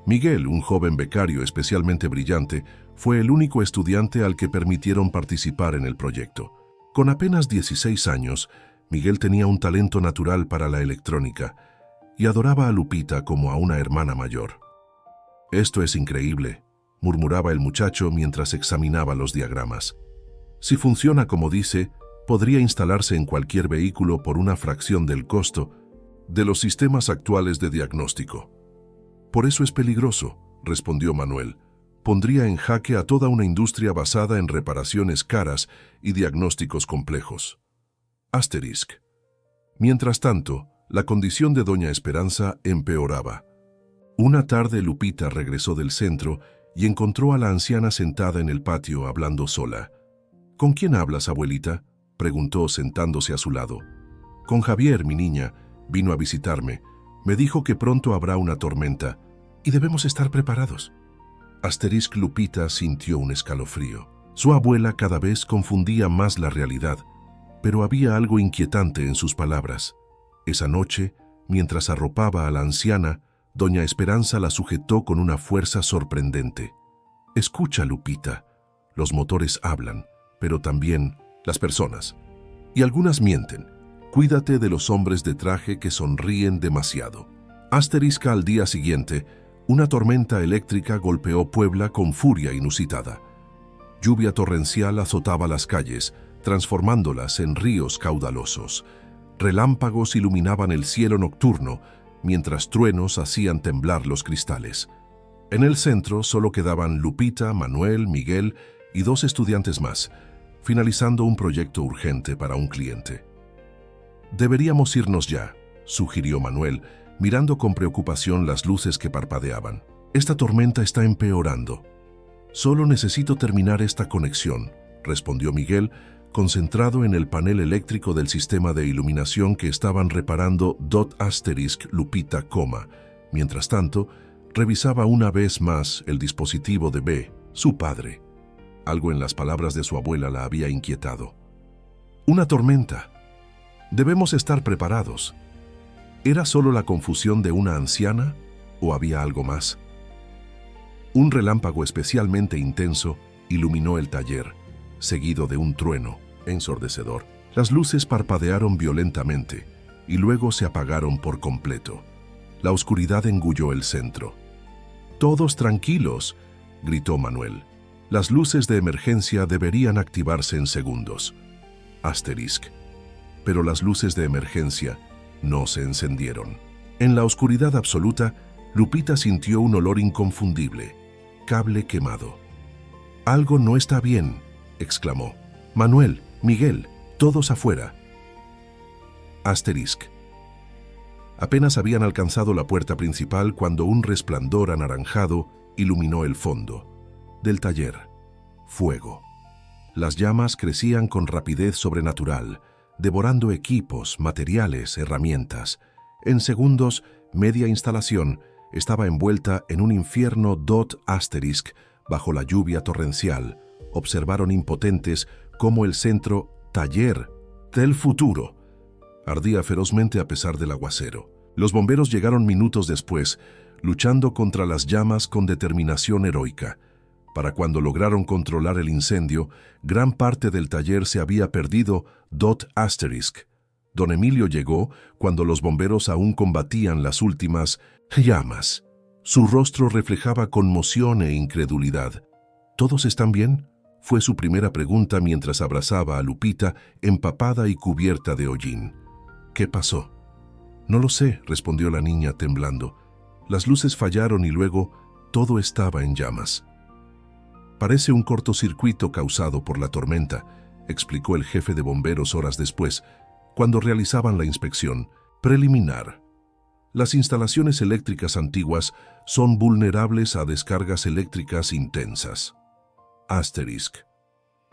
Miguel, un joven becario especialmente brillante, fue el único estudiante al que permitieron participar en el proyecto. Con apenas 16 años, Miguel tenía un talento natural para la electrónica y adoraba a Lupita como a una hermana mayor. «Esto es increíble», murmuraba el muchacho mientras examinaba los diagramas. «Si funciona como dice, podría instalarse en cualquier vehículo por una fracción del costo de los sistemas actuales de diagnóstico». «Por eso es peligroso», respondió Manuel. «Pondría en jaque a toda una industria basada en reparaciones caras y diagnósticos complejos». Asterisk. Mientras tanto, la condición de doña Esperanza empeoraba. Una tarde Lupita regresó del centro y encontró a la anciana sentada en el patio hablando sola. «¿Con quién hablas, abuelita?», preguntó sentándose a su lado. «Con Javier, mi niña. Vino a visitarme. Me dijo que pronto habrá una tormenta y debemos estar preparados». Asterisk Lupita sintió un escalofrío. Su abuela cada vez confundía más la realidad, pero había algo inquietante en sus palabras. Esa noche, mientras arropaba a la anciana, doña Esperanza la sujetó con una fuerza sorprendente. «Escucha, Lupita. Los motores hablan, pero también las personas. Y algunas mienten. Cuídate de los hombres de traje que sonríen demasiado». Asterisk. Al día siguiente, una tormenta eléctrica golpeó Puebla con furia inusitada. Lluvia torrencial azotaba las calles, transformándolas en ríos caudalosos. Relámpagos iluminaban el cielo nocturno, mientras truenos hacían temblar los cristales. En el centro solo quedaban Lupita, Manuel, Miguel y 2 estudiantes más, finalizando un proyecto urgente para un cliente. «Deberíamos irnos ya», sugirió Manuel, mirando con preocupación las luces que parpadeaban. «Esta tormenta está empeorando». «Solo necesito terminar esta conexión», respondió Miguel, concentrado en el panel eléctrico del sistema de iluminación que estaban reparando Asterisk Lupita, mientras tanto, revisaba una vez más el dispositivo de B, su padre. Algo en las palabras de su abuela la había inquietado. «Una tormenta. Debemos estar preparados». ¿Era solo la confusión de una anciana o había algo más? Un relámpago especialmente intenso iluminó el taller, seguido de un trueno ensordecedor. Las luces parpadearon violentamente y luego se apagaron por completo. La oscuridad engulló el centro. «Todos tranquilos», gritó Manuel. «Las luces de emergencia deberían activarse en segundos». Asterisk. Pero las luces de emergencia no se encendieron. En la oscuridad absoluta, Lupita sintió un olor inconfundible. Cable quemado. «Algo no está bien», exclamó. «Manuel, Miguel, todos afuera». Asterisk. Apenas habían alcanzado la puerta principal cuando un resplandor anaranjado iluminó el fondo del taller. Fuego. Las llamas crecían con rapidez sobrenatural, devorando equipos, materiales, herramientas. En segundos, media instalación estaba envuelta en un infierno. Asterisk, bajo la lluvia torrencial, observaron impotentes cómo el centro taller del futuro ardía ferozmente a pesar del aguacero. Los bomberos llegaron minutos después, luchando contra las llamas con determinación heroica. Para cuando lograron controlar el incendio, gran parte del taller se había perdido. Asterisk. Don Emilio llegó cuando los bomberos aún combatían las últimas llamas. Su rostro reflejaba conmoción e incredulidad. «¿Todos están bien?», fue su primera pregunta mientras abrazaba a Lupita, empapada y cubierta de hollín. «¿Qué pasó?». «No lo sé», respondió la niña temblando. «Las luces fallaron y luego todo estaba en llamas». «Parece un cortocircuito causado por la tormenta», explicó el jefe de bomberos horas después, cuando realizaban la inspección preliminar. Las instalaciones eléctricas antiguas son vulnerables a descargas eléctricas intensas. Asterisk.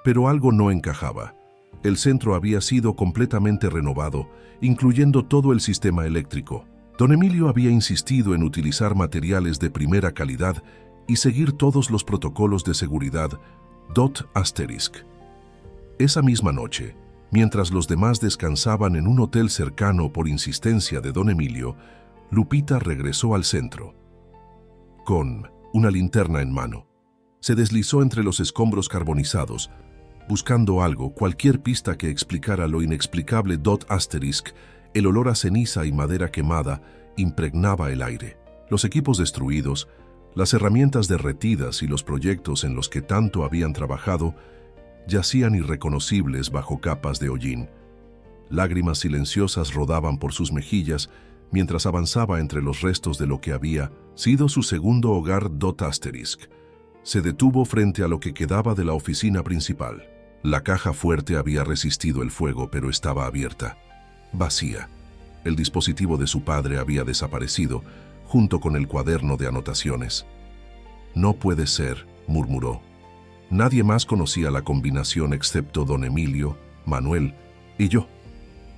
Pero algo no encajaba. El centro había sido completamente renovado, incluyendo todo el sistema eléctrico. Don Emilio había insistido en utilizar materiales de primera calidad y seguir todos los protocolos de seguridad. Asterisk. Esa misma noche, mientras los demás descansaban en un hotel cercano por insistencia de don Emilio, Lupita regresó al centro. Con una linterna en mano, se deslizó entre los escombros carbonizados, buscando algo, cualquier pista que explicara lo inexplicable. Asterisk. El olor a ceniza y madera quemada impregnaba el aire. Los equipos destruidos, las herramientas derretidas y los proyectos en los que tanto habían trabajado yacían irreconocibles bajo capas de hollín. Lágrimas silenciosas rodaban por sus mejillas mientras avanzaba entre los restos de lo que había sido su segundo hogar. Asterisk. Se detuvo frente a lo que quedaba de la oficina principal. La caja fuerte había resistido el fuego, pero estaba abierta, vacía. El dispositivo de su padre había desaparecido, junto con el cuaderno de anotaciones. «No puede ser», murmuró. Nadie más conocía la combinación excepto don Emilio, Manuel y yo.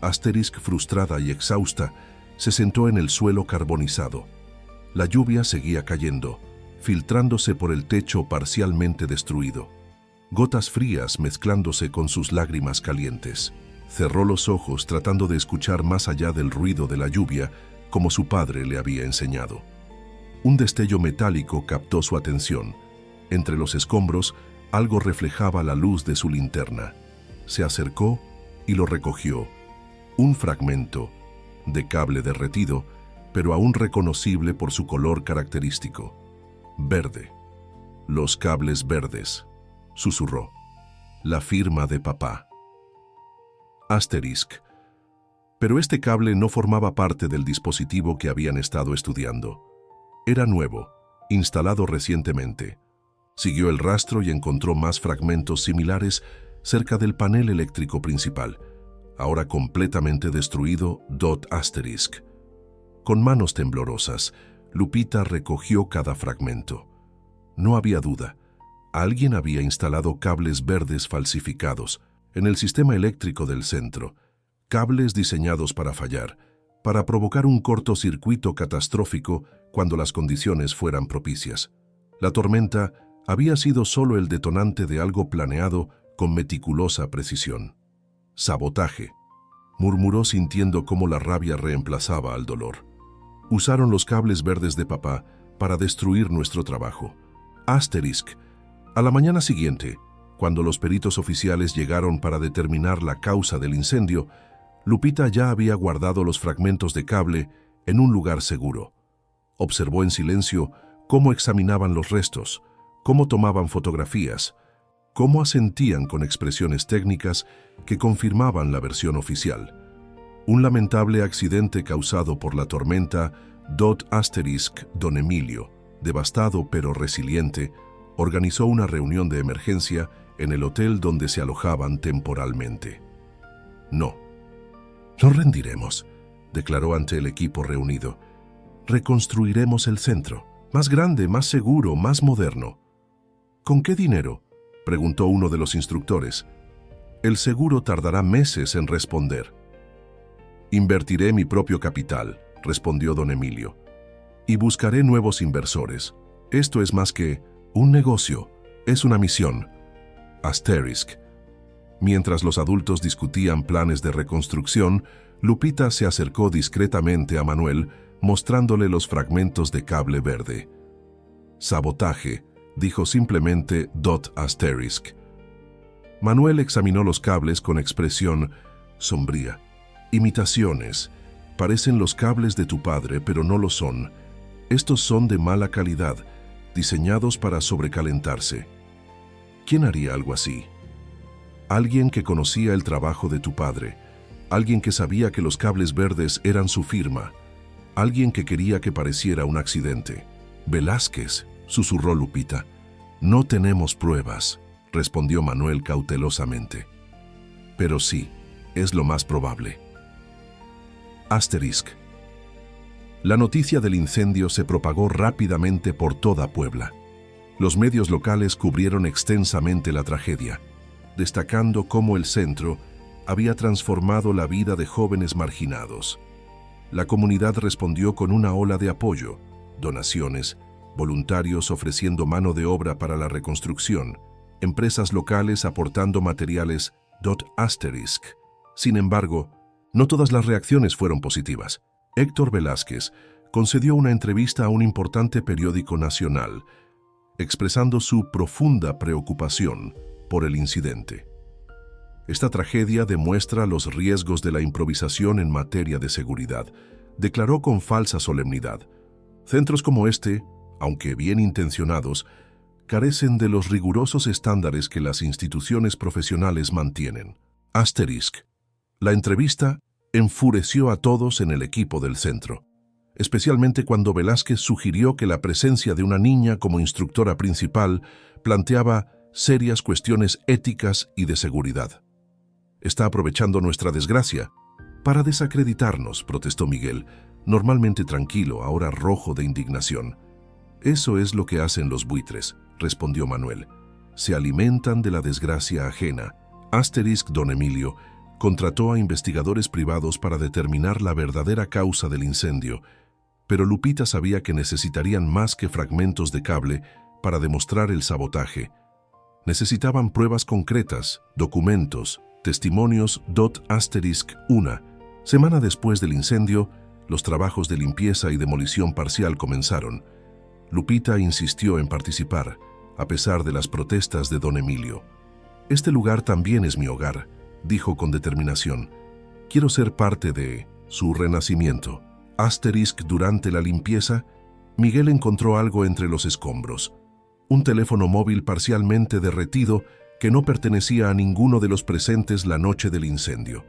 Asterisk, frustrada y exhausta, se sentó en el suelo carbonizado. La lluvia seguía cayendo, filtrándose por el techo parcialmente destruido. Gotas frías mezclándose con sus lágrimas calientes. Cerró los ojos tratando de escuchar más allá del ruido de la lluvia, como su padre le había enseñado. Un destello metálico captó su atención. Entre los escombros, algo reflejaba la luz de su linterna. Se acercó y lo recogió. Un fragmento de cable derretido, pero aún reconocible por su color característico. Verde. «Los cables verdes», susurró. «La firma de papá». Asterisk. Pero este cable no formaba parte del dispositivo que habían estado estudiando. Era nuevo, instalado recientemente. Siguió el rastro y encontró más fragmentos similares cerca del panel eléctrico principal, ahora completamente destruido. Asterisk. Con manos temblorosas, Lupita recogió cada fragmento. No había duda. Alguien había instalado cables verdes falsificados en el sistema eléctrico del centro, cables diseñados para fallar, para provocar un cortocircuito catastrófico cuando las condiciones fueran propicias. La tormenta había sido solo el detonante de algo planeado con meticulosa precisión. «Sabotaje», murmuró sintiendo cómo la rabia reemplazaba al dolor. «Usaron los cables verdes de papá para destruir nuestro trabajo». Asterisk. A la mañana siguiente, cuando los peritos oficiales llegaron para determinar la causa del incendio, Lupita ya había guardado los fragmentos de cable en un lugar seguro. Observó en silencio cómo examinaban los restos, cómo tomaban fotografías, cómo asentían con expresiones técnicas que confirmaban la versión oficial. Un lamentable accidente causado por la tormenta. Asterisk. Don Emilio, devastado pero resiliente, organizó una reunión de emergencia en el hotel donde se alojaban temporalmente. «No rendiremos», declaró ante el equipo reunido. «Reconstruiremos el centro, más grande, más seguro, más moderno». «¿Con qué dinero?», preguntó uno de los instructores. «El seguro tardará meses en responder». «Invertiré mi propio capital», respondió don Emilio. «Y buscaré nuevos inversores. Esto es más que un negocio, es una misión». Asterisk. Mientras los adultos discutían planes de reconstrucción, Lupita se acercó discretamente a Manuel, mostrándole los fragmentos de cable verde. «Sabotaje», dijo simplemente Asterisk. Manuel examinó los cables con expresión sombría. «Imitaciones. Parecen los cables de tu padre, pero no lo son. Estos son de mala calidad, diseñados para sobrecalentarse». «¿Quién haría algo así?» «Alguien que conocía el trabajo de tu padre, alguien que sabía que los cables verdes eran su firma, alguien que quería que pareciera un accidente». «Velázquez», susurró Lupita. «No tenemos pruebas», respondió Manuel cautelosamente. pero sí, es lo más probable. Asterisk. La noticia del incendio se propagó rápidamente por toda Puebla. Los medios locales cubrieron extensamente la tragedia, destacando cómo el centro había transformado la vida de jóvenes marginados. La comunidad respondió con una ola de apoyo, donaciones, voluntarios ofreciendo mano de obra para la reconstrucción, empresas locales aportando materiales .asterisk. Sin embargo, no todas las reacciones fueron positivas. Héctor Velázquez concedió una entrevista a un importante periódico nacional, expresando su profunda preocupación por el incidente. Esta tragedia demuestra los riesgos de la improvisación en materia de seguridad, declaró con falsa solemnidad. Centros como este, aunque bien intencionados, carecen de los rigurosos estándares que las instituciones profesionales mantienen. Asterisk. La entrevista enfureció a todos en el equipo del centro, especialmente cuando Velázquez sugirió que la presencia de una niña como instructora principal planteaba serias cuestiones éticas y de seguridad. Está aprovechando nuestra desgracia para desacreditarnos, protestó Miguel, normalmente tranquilo, ahora rojo de indignación. Eso es lo que hacen los buitres, respondió Manuel. Se alimentan de la desgracia ajena. Asterisk Don Emilio contrató a investigadores privados para determinar la verdadera causa del incendio, pero Lupita sabía que necesitarían más que fragmentos de cable para demostrar el sabotaje. Necesitaban pruebas concretas, documentos, testimonios. Asterisk 1. Semana después del incendio, los trabajos de limpieza y demolición parcial comenzaron. Lupita insistió en participar, a pesar de las protestas de Don Emilio. Este lugar también es mi hogar, dijo con determinación. Quiero ser parte de su renacimiento. Asterisk. Durante la limpieza, Miguel encontró algo entre los escombros. Un teléfono móvil parcialmente derretido que no pertenecía a ninguno de los presentes la noche del incendio.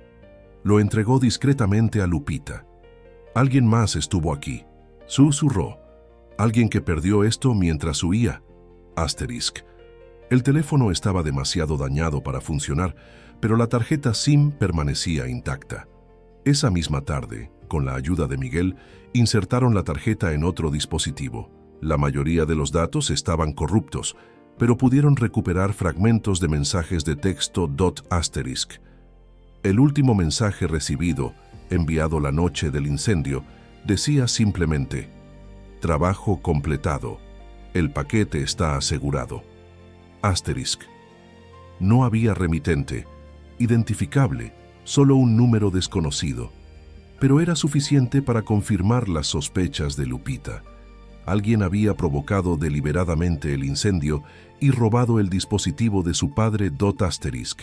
Lo entregó discretamente a Lupita. Alguien más estuvo aquí, susurró. Alguien que perdió esto mientras huía. Asterisk. El teléfono estaba demasiado dañado para funcionar, pero la tarjeta SIM permanecía intacta. Esa misma tarde, con la ayuda de Miguel, insertaron la tarjeta en otro dispositivo. La mayoría de los datos estaban corruptos, pero pudieron recuperar fragmentos de mensajes de texto. Asterisk. El último mensaje recibido, enviado la noche del incendio, decía simplemente: trabajo completado. El paquete está asegurado. Asterisk. No había remitente, identificable, solo un número desconocido. Pero era suficiente para confirmar las sospechas de Lupita. Alguien había provocado deliberadamente el incendio y robado el dispositivo de su padre. Asterisk.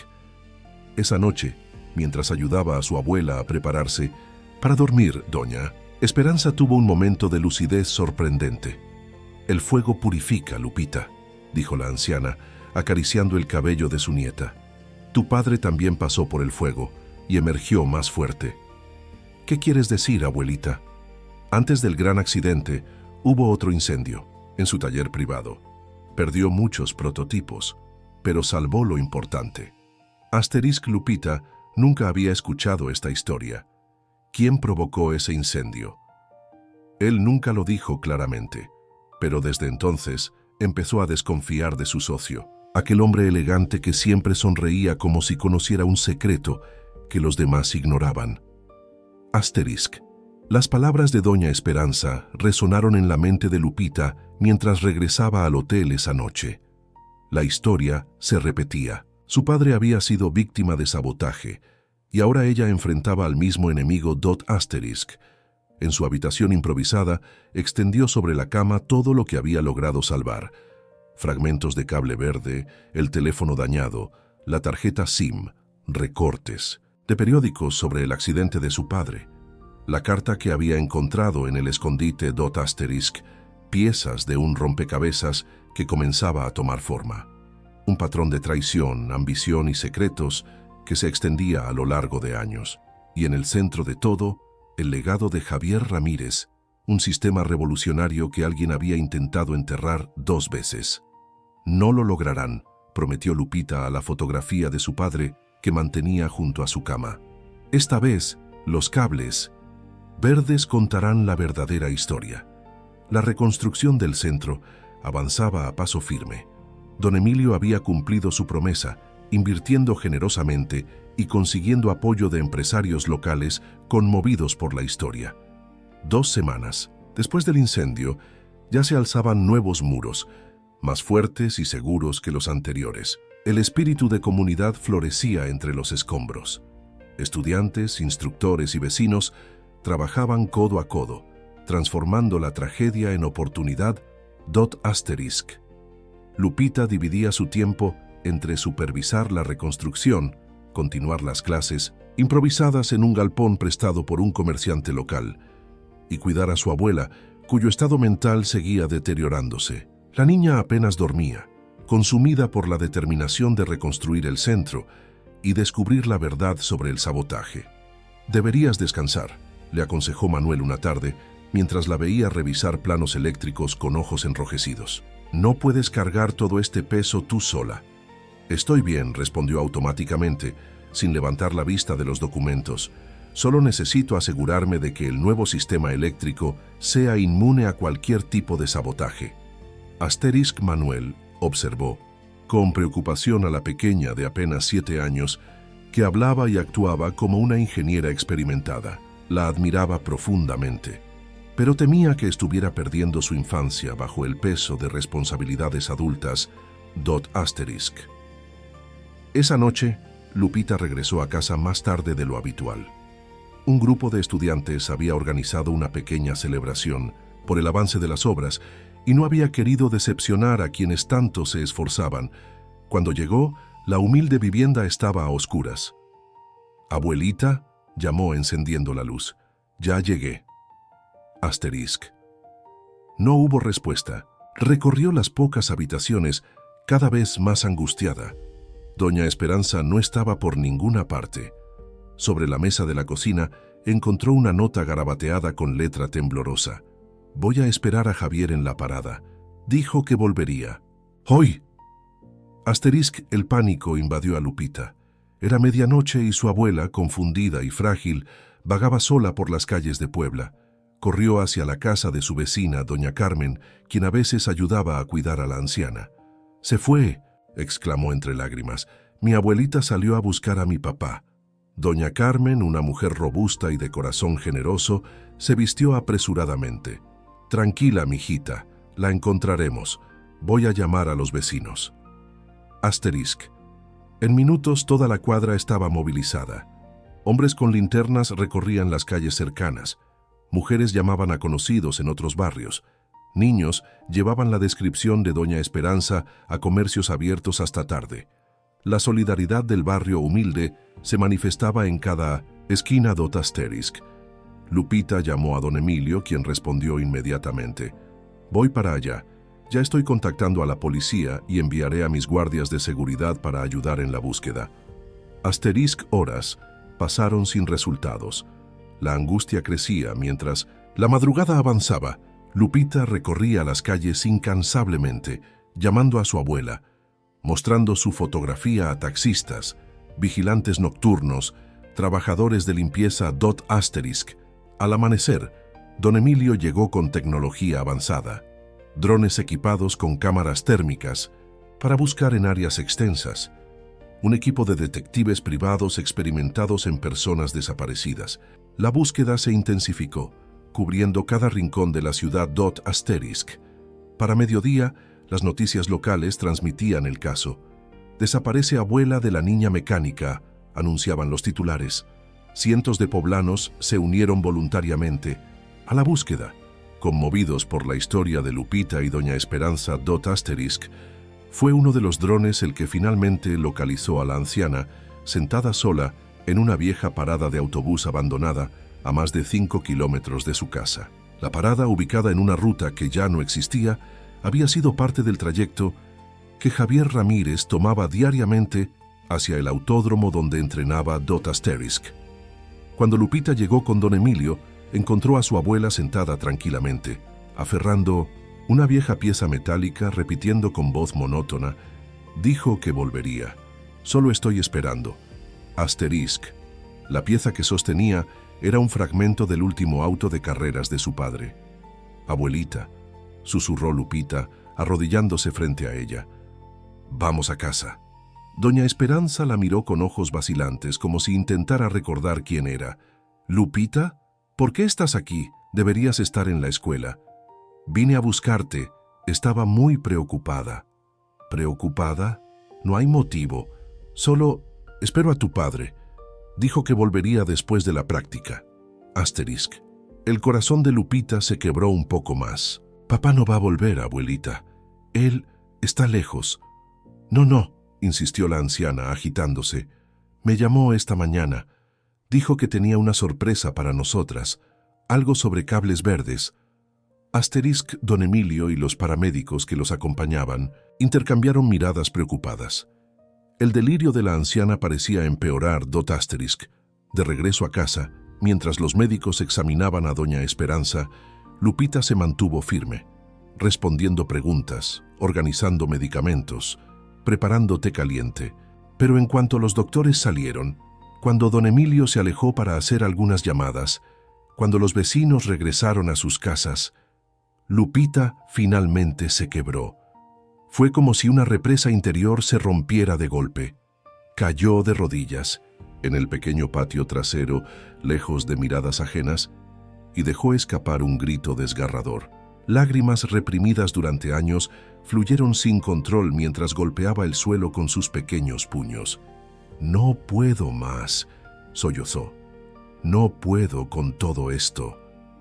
Esa noche, mientras ayudaba a su abuela a prepararse para dormir, doña Esperanza tuvo un momento de lucidez sorprendente. El fuego purifica, Lupita, dijo la anciana, acariciando el cabello de su nieta. Tu padre también pasó por el fuego y emergió más fuerte. ¿Qué quieres decir, abuelita? Antes del gran accidente, hubo otro incendio, en su taller privado. Perdió muchos prototipos, pero salvó lo importante. Asterisk. Lupita nunca había escuchado esta historia. ¿Quién provocó ese incendio? Él nunca lo dijo claramente, pero desde entonces empezó a desconfiar de su socio, aquel hombre elegante que siempre sonreía como si conociera un secreto que los demás ignoraban. Asterisk. Las palabras de doña Esperanza resonaron en la mente de Lupita mientras regresaba al hotel esa noche. La historia se repetía. Su padre había sido víctima de sabotaje, y ahora ella enfrentaba al mismo enemigo. Asterisk. En su habitación improvisada, extendió sobre la cama todo lo que había logrado salvar. Fragmentos de cable verde, el teléfono dañado, la tarjeta SIM, recortes de periódicos sobre el accidente de su padre, la carta que había encontrado en el escondite. Asterisk. Piezas de un rompecabezas que comenzaba a tomar forma. Un patrón de traición, ambición y secretos que se extendía a lo largo de años. Y en el centro de todo, el legado de Javier Ramírez, un sistema revolucionario que alguien había intentado enterrar 2 veces. No lo lograrán, prometió Lupita a la fotografía de su padre, que mantenía junto a su cama. Esta vez, los cables verdes contarán la verdadera historia. La reconstrucción del centro avanzaba a paso firme. Don Emilio había cumplido su promesa, invirtiendo generosamente y consiguiendo apoyo de empresarios locales conmovidos por la historia. 2 semanas después del incendio, ya se alzaban nuevos muros, más fuertes y seguros que los anteriores. El espíritu de comunidad florecía entre los escombros. Estudiantes, instructores y vecinos trabajaban codo a codo, transformando la tragedia en oportunidad. Lupita dividía su tiempo entre supervisar la reconstrucción, continuar las clases, improvisadas en un galpón prestado por un comerciante local, y cuidar a su abuela, cuyo estado mental seguía deteriorándose. La niña apenas dormía, consumida por la determinación de reconstruir el centro y descubrir la verdad sobre el sabotaje. «Deberías descansar», le aconsejó Manuel una tarde, mientras la veía revisar planos eléctricos con ojos enrojecidos. «No puedes cargar todo este peso tú sola». «Estoy bien», respondió automáticamente, sin levantar la vista de los documentos. «Solo necesito asegurarme de que el nuevo sistema eléctrico sea inmune a cualquier tipo de sabotaje». Manuel observó con preocupación a la pequeña de apenas 7 años, que hablaba y actuaba como una ingeniera experimentada. La admiraba profundamente, pero temía que estuviera perdiendo su infancia bajo el peso de responsabilidades adultas. Esa noche, Lupita regresó a casa más tarde de lo habitual. Un grupo de estudiantes había organizado una pequeña celebración por el avance de las obras y no había querido decepcionar a quienes tanto se esforzaban. Cuando llegó, la humilde vivienda estaba a oscuras. «Abuelita», llamó encendiendo la luz. «Ya llegué». No hubo respuesta. Recorrió las pocas habitaciones, cada vez más angustiada. Doña Esperanza no estaba por ninguna parte. Sobre la mesa de la cocina encontró una nota garabateada con letra temblorosa. «Voy a esperar a Javier en la parada. Dijo que volvería. ¡Hoy!». El pánico invadió a Lupita. Era medianoche y su abuela, confundida y frágil, vagaba sola por las calles de Puebla. Corrió hacia la casa de su vecina, doña Carmen, quien a veces ayudaba a cuidar a la anciana. «Se fue», exclamó entre lágrimas. «Mi abuelita salió a buscar a mi papá». Doña Carmen, una mujer robusta y de corazón generoso, se vistió apresuradamente. «Tranquila, mijita, la encontraremos. Voy a llamar a los vecinos». En minutos toda la cuadra estaba movilizada. Hombres con linternas recorrían las calles cercanas. Mujeres llamaban a conocidos en otros barrios. Niños llevaban la descripción de Doña Esperanza a comercios abiertos hasta tarde. La solidaridad del barrio humilde se manifestaba en cada esquina. Lupita llamó a don Emilio, quien respondió inmediatamente. «Voy para allá. Ya estoy contactando a la policía y enviaré a mis guardias de seguridad para ayudar en la búsqueda». Horas pasaron sin resultados. La angustia crecía mientras la madrugada avanzaba. Lupita recorría las calles incansablemente, llamando a su abuela, mostrando su fotografía a taxistas, vigilantes nocturnos, trabajadores de limpieza. Al amanecer, don Emilio llegó con tecnología avanzada, drones equipados con cámaras térmicas para buscar en áreas extensas, un equipo de detectives privados experimentados en personas desaparecidas. La búsqueda se intensificó, cubriendo cada rincón de la ciudad. Para mediodía, las noticias locales transmitían el caso. «Desaparece abuela de la niña mecánica», anunciaban los titulares. Cientos de poblanos se unieron voluntariamente a la búsqueda. Conmovidos por la historia de Lupita y doña Esperanza. Fue uno de los drones el que finalmente localizó a la anciana, sentada sola en una vieja parada de autobús abandonada a más de 5 kilómetros de su casa. La parada, ubicada en una ruta que ya no existía, había sido parte del trayecto que Javier Ramírez tomaba diariamente hacia el autódromo donde entrenaba. Cuando Lupita llegó con don Emilio, encontró a su abuela sentada tranquilamente, aferrando una vieja pieza metálica, repitiendo con voz monótona. «Dijo que volvería. Solo estoy esperando. Asterisk. La pieza que sostenía era un fragmento del último auto de carreras de su padre. «Abuelita», susurró Lupita, arrodillándose frente a ella. «Vamos a casa». Doña Esperanza la miró con ojos vacilantes, como si intentara recordar quién era. «¿Lupita? ¿Por qué estás aquí? Deberías estar en la escuela». «Vine a buscarte. Estaba muy preocupada». «¿Preocupada? No hay motivo. Solo espero a tu padre. Dijo que volvería después de la práctica». Asterisk. El corazón de Lupita se quebró un poco más. «Papá no va a volver, abuelita. Él está lejos». «No», insistió la anciana, agitándose. «Me llamó esta mañana. Dijo que tenía una sorpresa para nosotras, algo sobre cables verdes». Asterisk, don Emilio y los paramédicos que los acompañaban intercambiaron miradas preocupadas. El delirio de la anciana parecía empeorar. Asterisk. De regreso a casa, mientras los médicos examinaban a doña Esperanza, Lupita se mantuvo firme, respondiendo preguntas, organizando medicamentos, preparando té caliente. Pero en cuanto los doctores salieron, cuando don Emilio se alejó para hacer algunas llamadas, cuando los vecinos regresaron a sus casas, Lupita finalmente se quebró. Fue como si una represa interior se rompiera de golpe. Cayó de rodillas en el pequeño patio trasero, lejos de miradas ajenas, y dejó escapar un grito desgarrador. Lágrimas reprimidas durante años fluyeron sin control mientras golpeaba el suelo con sus pequeños puños. «No puedo más», sollozó. «No puedo con todo esto».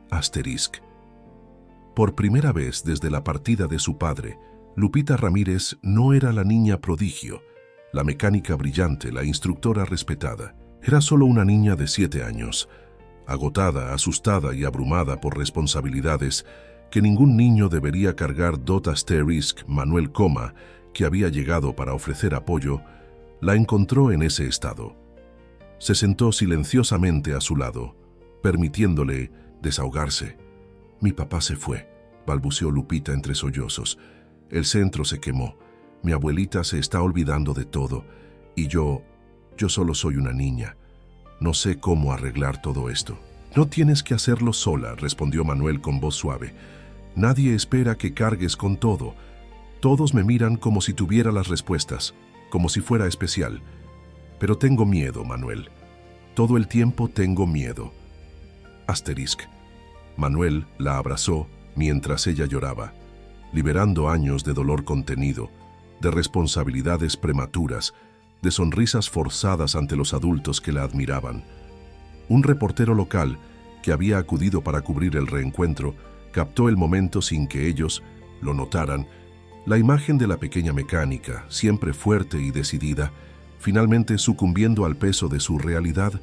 Asterisk. Por primera vez desde la partida de su padre, Lupita Ramírez no era la niña prodigio, la mecánica brillante, la instructora respetada. Era solo una niña de 7 años, agotada, asustada y abrumada por responsabilidades que ningún niño debería cargar. Asterisk. Manuel Coma, que había llegado para ofrecer apoyo, la encontró en ese estado. Se sentó silenciosamente a su lado, permitiéndole desahogarse. «Mi papá se fue», balbuceó Lupita entre sollozos. «El centro se quemó. Mi abuelita se está olvidando de todo. Y yo solo soy una niña. No sé cómo arreglar todo esto». «No tienes que hacerlo sola», respondió Manuel con voz suave. «Nadie espera que cargues con todo. Todos me miran como si tuviera las respuestas, como si fuera especial. Pero tengo miedo, Manuel. Todo el tiempo tengo miedo». Asterisk. Manuel la abrazó mientras ella lloraba, liberando años de dolor contenido, de responsabilidades prematuras, de sonrisas forzadas ante los adultos que la admiraban. Un reportero local, que había acudido para cubrir el reencuentro, captó el momento sin que ellos lo notaran. La imagen de la pequeña mecánica, siempre fuerte y decidida, finalmente sucumbiendo al peso de su realidad,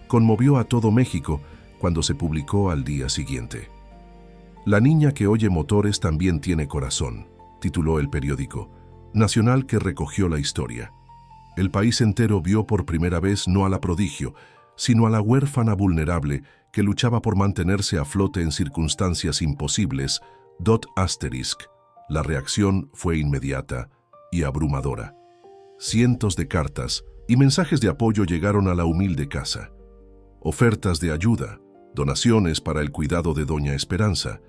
conmovió a todo México cuando se publicó al día siguiente. «La niña que oye motores también tiene corazón», tituló el periódico nacional que recogió la historia. El país entero vio por primera vez no a la prodigio, sino a la huérfana vulnerable que luchaba por mantenerse a flote en circunstancias imposibles. Asterisk. La reacción fue inmediata y abrumadora. Cientos de cartas y mensajes de apoyo llegaron a la humilde casa. Ofertas de ayuda, donaciones para el cuidado de doña Esperanza,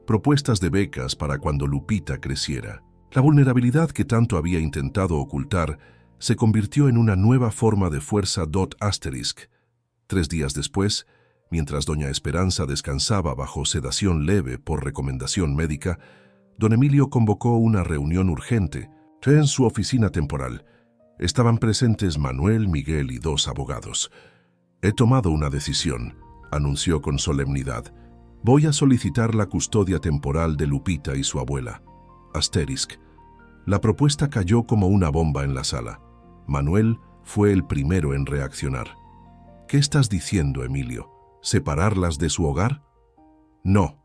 propuestas de becas para cuando Lupita creciera. La vulnerabilidad que tanto había intentado ocultar se convirtió en una nueva forma de fuerza. Asterisk. 3 días después, mientras doña Esperanza descansaba bajo sedación leve por recomendación médica, don Emilio convocó una reunión urgente en su oficina temporal. Estaban presentes Manuel, Miguel y 2 abogados. «He tomado una decisión», anunció con solemnidad. «Voy a solicitar la custodia temporal de Lupita y su abuela». Asterisk. La propuesta cayó como una bomba en la sala. Manuel fue el primero en reaccionar. «¿Qué estás diciendo, Emilio? ¿Separarlas de su hogar?» No,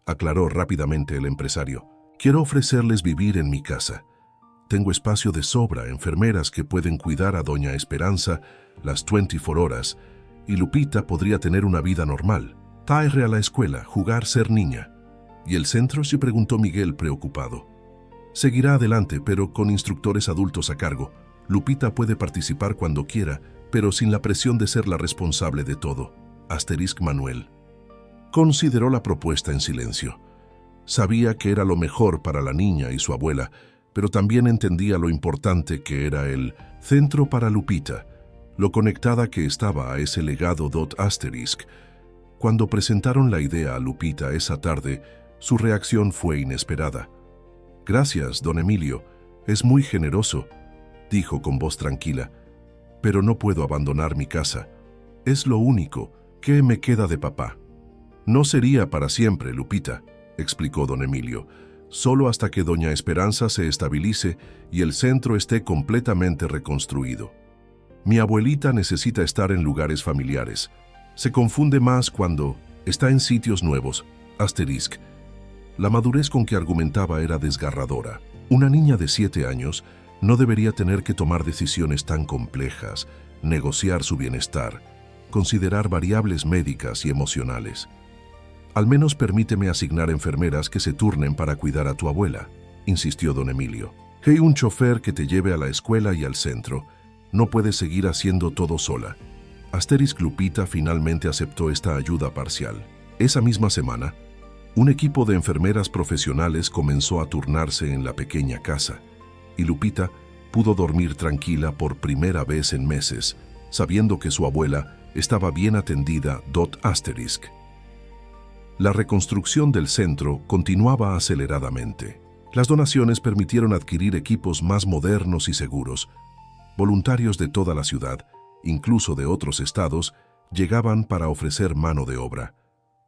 aclaró rápidamente el empresario. «Quiero ofrecerles vivir en mi casa. Tengo espacio de sobra, enfermeras que pueden cuidar a doña Esperanza las 24 horas, y Lupita podría tener una vida normal. Traerle a la escuela, jugar, ser niña». «¿Y el centro?», se preguntó Miguel preocupado. «Seguirá adelante, pero con instructores adultos a cargo. Lupita puede participar cuando quiera, pero sin la presión de ser la responsable de todo. Manuel. Consideró la propuesta en silencio. Sabía que era lo mejor para la niña y su abuela, pero también entendía lo importante que era el centro para Lupita, lo conectada que estaba a ese legado. Cuando presentaron la idea a Lupita esa tarde, su reacción fue inesperada. «Gracias, don Emilio, es muy generoso», dijo con voz tranquila, «pero no puedo abandonar mi casa. Es lo único que me queda de papá». «No sería para siempre, Lupita», explicó don Emilio, «solo hasta que doña Esperanza se estabilice y el centro esté completamente reconstruido. Mi abuelita necesita estar en lugares familiares. Se confunde más cuando está en sitios nuevos». La madurez con que argumentaba era desgarradora. Una niña de 7 años no debería tener que tomar decisiones tan complejas, negociar su bienestar, considerar variables médicas y emocionales. «Al menos permíteme asignar enfermeras que se turnen para cuidar a tu abuela», insistió don Emilio. «Hay un chofer que te lleve a la escuela y al centro. No puedes seguir haciendo todo sola». Lupita finalmente aceptó esta ayuda parcial. Esa misma semana, un equipo de enfermeras profesionales comenzó a turnarse en la pequeña casa, y Lupita pudo dormir tranquila por primera vez en meses, sabiendo que su abuela estaba bien atendida. La reconstrucción del centro continuaba aceleradamente. Las donaciones permitieron adquirir equipos más modernos y seguros. Voluntarios de toda la ciudad, incluso de otros estados, llegaban para ofrecer mano de obra.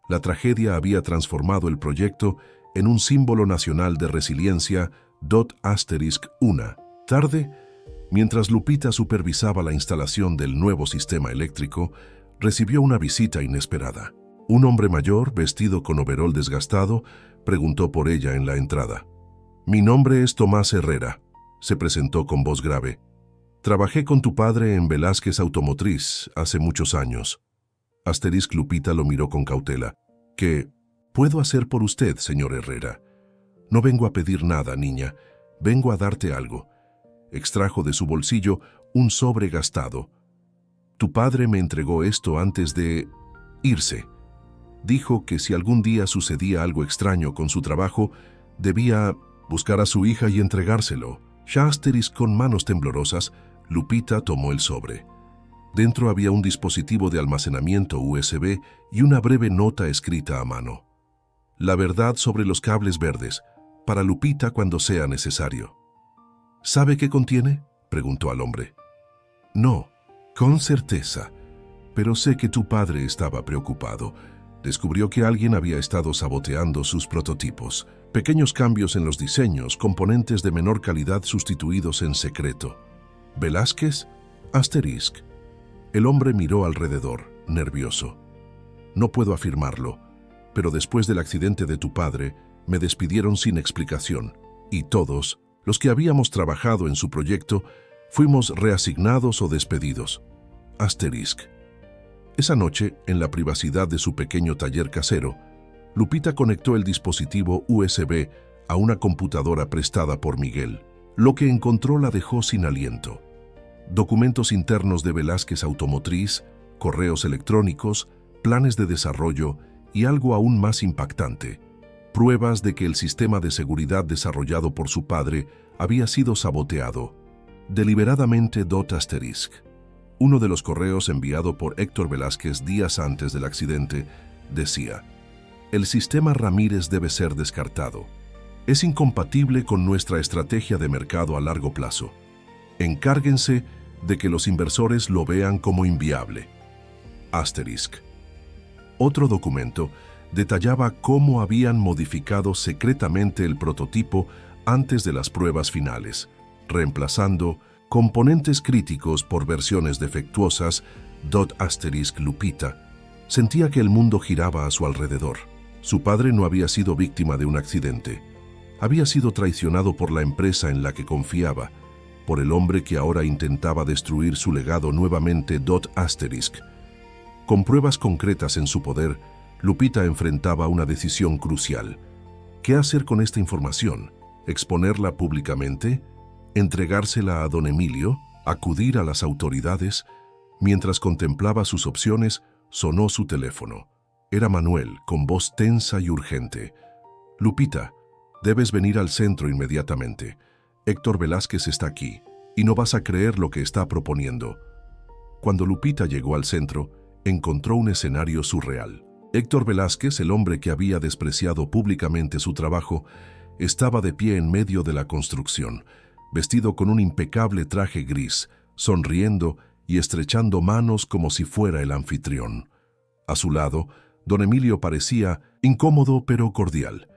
La tragedia había transformado el proyecto en un símbolo nacional de resiliencia. Una tarde, mientras Lupita supervisaba la instalación del nuevo sistema eléctrico, recibió una visita inesperada. Un hombre mayor, vestido con overol desgastado, preguntó por ella en la entrada. «Mi nombre es Tomás Herrera», se presentó con voz grave. «Trabajé con tu padre en Velázquez Automotriz hace muchos años». Lupita lo miró con cautela. «¿Qué puedo hacer por usted, señor Herrera?» «No vengo a pedir nada, niña. Vengo a darte algo». Extrajo de su bolsillo un sobre gastado. «Tu padre me entregó esto antes de irse. Dijo que si algún día sucedía algo extraño con su trabajo, debía buscar a su hija y entregárselo». Con manos temblorosas, Lupita tomó el sobre. Dentro había un dispositivo de almacenamiento USB y una breve nota escrita a mano. «La verdad sobre los cables verdes, para Lupita cuando sea necesario». «¿Sabe qué contiene?», preguntó al hombre. «No, con certeza, pero sé que tu padre estaba preocupado. Descubrió que alguien había estado saboteando sus prototipos. Pequeños cambios en los diseños, componentes de menor calidad sustituidos en secreto. ¿Velázquez? ***. El hombre miró alrededor, nervioso. «No puedo afirmarlo, pero después del accidente de tu padre, me despidieron sin explicación, y todos, los que habíamos trabajado en su proyecto, fuimos reasignados o despedidos. ***. Esa noche, en la privacidad de su pequeño taller casero, Lupita conectó el dispositivo USB a una computadora prestada por Miguel. Lo que encontró la dejó sin aliento. Documentos internos de Velázquez Automotriz, correos electrónicos, planes de desarrollo y algo aún más impactante, pruebas de que el sistema de seguridad desarrollado por su padre había sido saboteado, deliberadamente. Uno de los correos enviado por Héctor Velázquez días antes del accidente decía: «El sistema Ramírez debe ser descartado. Es incompatible con nuestra estrategia de mercado a largo plazo. Encárguense de que los inversores lo vean como inviable». Otro documento detallaba cómo habían modificado secretamente el prototipo antes de las pruebas finales, reemplazando componentes críticos por versiones defectuosas. Lupita sentía que el mundo giraba a su alrededor. Su padre no había sido víctima de un accidente. Había sido traicionado por la empresa en la que confiaba, por el hombre que ahora intentaba destruir su legado nuevamente. Con pruebas concretas en su poder, Lupita enfrentaba una decisión crucial. ¿Qué hacer con esta información? ¿Exponerla públicamente? ¿Entregársela a don Emilio? ¿Acudir a las autoridades? Mientras contemplaba sus opciones, sonó su teléfono. Era Manuel, con voz tensa y urgente. «Lupita, debes venir al centro inmediatamente. Héctor Velázquez está aquí, y no vas a creer lo que está proponiendo». Cuando Lupita llegó al centro, encontró un escenario surreal. Héctor Velázquez, el hombre que había despreciado públicamente su trabajo, estaba de pie en medio de la construcción, vestido con un impecable traje gris, sonriendo y estrechando manos como si fuera el anfitrión. A su lado, don Emilio parecía incómodo pero cordial.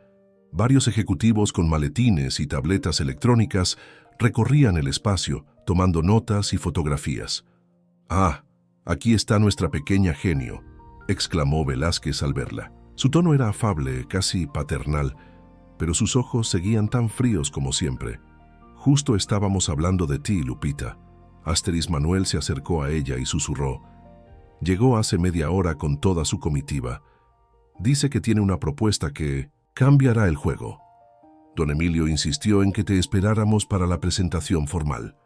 Varios ejecutivos con maletines y tabletas electrónicas recorrían el espacio, tomando notas y fotografías. «Ah, aquí está nuestra pequeña genio», exclamó Velázquez al verla. Su tono era afable, casi paternal, pero sus ojos seguían tan fríos como siempre. «Justo estábamos hablando de ti, Lupita». Manuel se acercó a ella y susurró. «Llegó hace media hora con toda su comitiva. Dice que tiene una propuesta que cambiará el juego». Don Emilio insistió en que te esperáramos para la presentación formal.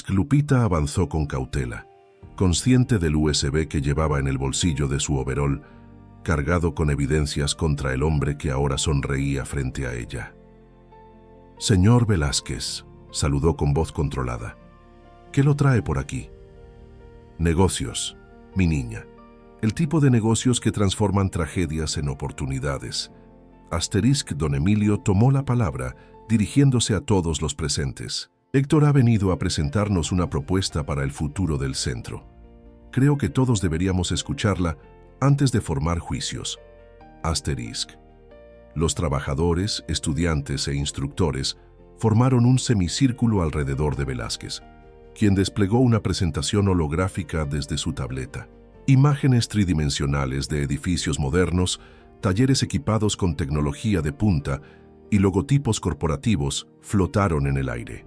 Lupita avanzó con cautela, consciente del USB que llevaba en el bolsillo de su overol, cargado con evidencias contra el hombre que ahora sonreía frente a ella. «Señor Velázquez», saludó con voz controlada. «¿Qué lo trae por aquí?» «Negocios, mi niña. El tipo de negocios que transforman tragedias en oportunidades». Don Emilio tomó la palabra, dirigiéndose a todos los presentes. «Héctor ha venido a presentarnos una propuesta para el futuro del centro. Creo que todos deberíamos escucharla antes de formar juicios». Los trabajadores, estudiantes e instructores formaron un semicírculo alrededor de Velázquez, quien desplegó una presentación holográfica desde su tableta. Imágenes tridimensionales de edificios modernos, talleres equipados con tecnología de punta y logotipos corporativos flotaron en el aire.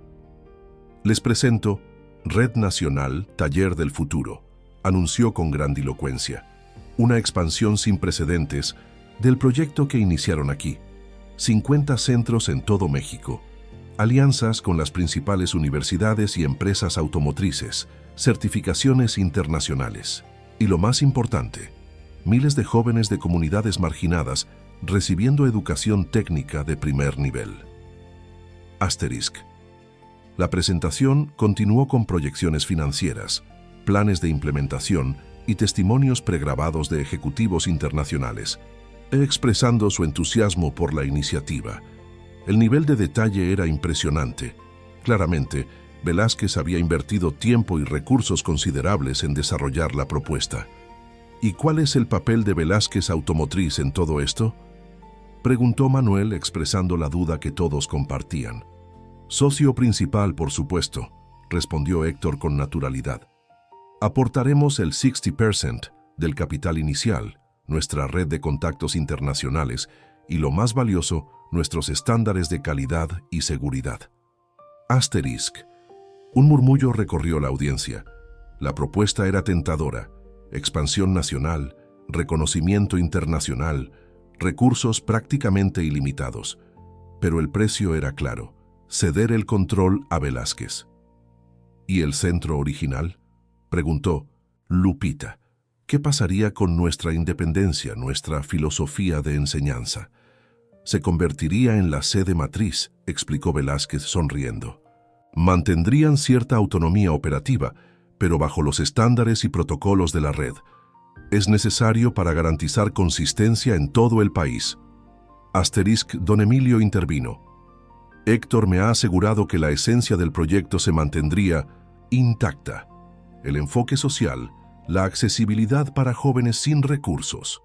«Les presento Red Nacional Taller del Futuro», anunció con grandilocuencia. «Una expansión sin precedentes del proyecto que iniciaron aquí. 50 centros en todo México, alianzas con las principales universidades y empresas automotrices, certificaciones internacionales. Y lo más importante, miles de jóvenes de comunidades marginadas recibiendo educación técnica de primer nivel». La presentación continuó con proyecciones financieras, planes de implementación y testimonios pregrabados de ejecutivos internacionales, expresando su entusiasmo por la iniciativa. El nivel de detalle era impresionante. Claramente, Velázquez había invertido tiempo y recursos considerables en desarrollar la propuesta. «¿Y cuál es el papel de Velázquez Automotriz en todo esto?», preguntó Manuel, expresando la duda que todos compartían. «Socio principal, por supuesto», respondió Héctor con naturalidad. «Aportaremos el 60% del capital inicial, nuestra red de contactos internacionales y, lo más valioso, nuestros estándares de calidad y seguridad». Un murmullo recorrió la audiencia. La propuesta era tentadora: expansión nacional, reconocimiento internacional, recursos prácticamente ilimitados. Pero el precio era claro: ceder el control a Velázquez. «¿Y el centro original?», preguntó Lupita. «¿Qué pasaría con nuestra independencia, nuestra filosofía de enseñanza?» «Se convertiría en la sede matriz», explicó Velázquez sonriendo. «Mantendrían cierta autonomía operativa, pero bajo los estándares y protocolos de la red. Es necesario para garantizar consistencia en todo el país». Don Emilio intervino. «Héctor me ha asegurado que la esencia del proyecto se mantendría intacta. El enfoque social, la accesibilidad para jóvenes sin recursos.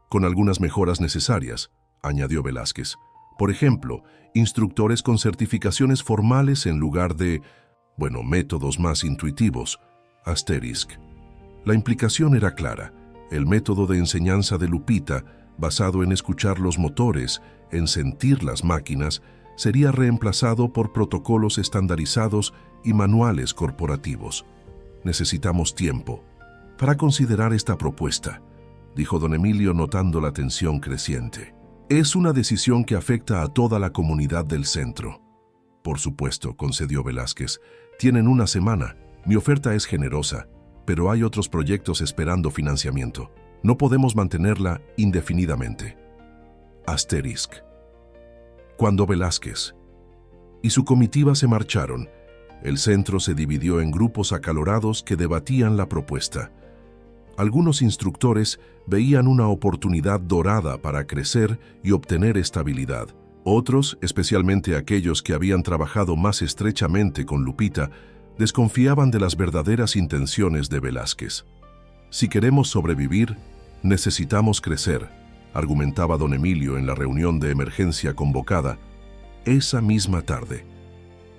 Con algunas mejoras necesarias», añadió Velázquez. «Por ejemplo, instructores con certificaciones formales en lugar de, métodos más intuitivos». La implicación era clara. El método de enseñanza de Lupita, basado en escuchar los motores, en sentir las máquinas, sería reemplazado por protocolos estandarizados y manuales corporativos. «Necesitamos tiempo para considerar esta propuesta», dijo don Emilio, notando la tensión creciente. «Es una decisión que afecta a toda la comunidad del centro». «Por supuesto», concedió Velázquez. «Tienen una semana. Mi oferta es generosa. pero hay otros proyectos esperando financiamiento. No podemos mantenerla indefinidamente. Asterisk. Cuando Velázquez y su comitiva se marcharon, el centro se dividió en grupos acalorados que debatían la propuesta. Algunos instructores veían una oportunidad dorada para crecer y obtener estabilidad. Otros, especialmente aquellos que habían trabajado más estrechamente con Lupita, desconfiaban de las verdaderas intenciones de Velázquez. Si queremos sobrevivir, necesitamos crecer, argumentaba don Emilio en la reunión de emergencia convocada. Esa misma tarde,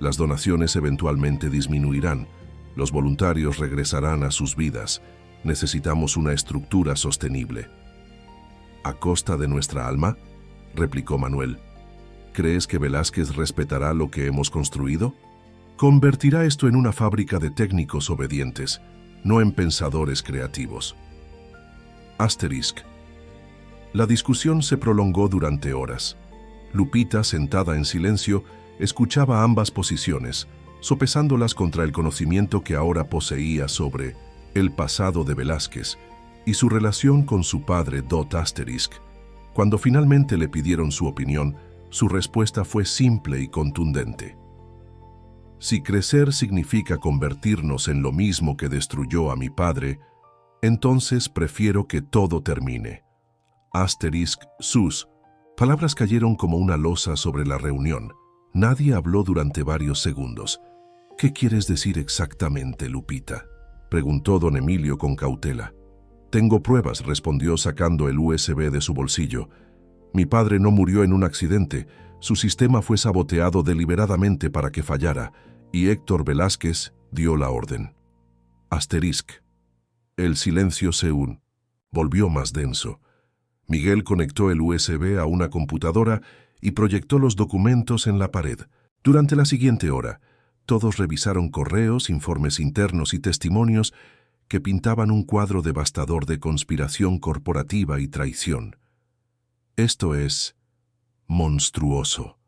las donaciones eventualmente disminuirán, los voluntarios regresarán a sus vidas. Necesitamos una estructura sostenible. ¿A costa de nuestra alma?, replicó Manuel. ¿Crees que Velázquez respetará lo que hemos construido? Convertirá esto en una fábrica de técnicos obedientes, no en pensadores creativos. Asterisk. La discusión se prolongó durante horas. Lupita, sentada en silencio, escuchaba ambas posiciones, sopesándolas contra el conocimiento que ahora poseía sobre el pasado de Velázquez y su relación con su padre Dot Asterisk. Cuando finalmente le pidieron su opinión, su respuesta fue simple y contundente. Si crecer significa convertirnos en lo mismo que destruyó a mi padre, entonces prefiero que todo termine. Asterisk sus. Palabras cayeron como una losa sobre la reunión. Nadie habló durante varios segundos. ¿Qué quieres decir exactamente, Lupita?, preguntó don Emilio con cautela. Tengo pruebas, respondió sacando el USB de su bolsillo. Mi padre no murió en un accidente. Su sistema fue saboteado deliberadamente para que fallara, y Héctor Velázquez dio la orden. Asterisk. El silencio se volvió más denso. Miguel conectó el USB a una computadora y proyectó los documentos en la pared. Durante la siguiente hora, todos revisaron correos, informes internos y testimonios que pintaban un cuadro devastador de conspiración corporativa y traición. Esto es monstruoso,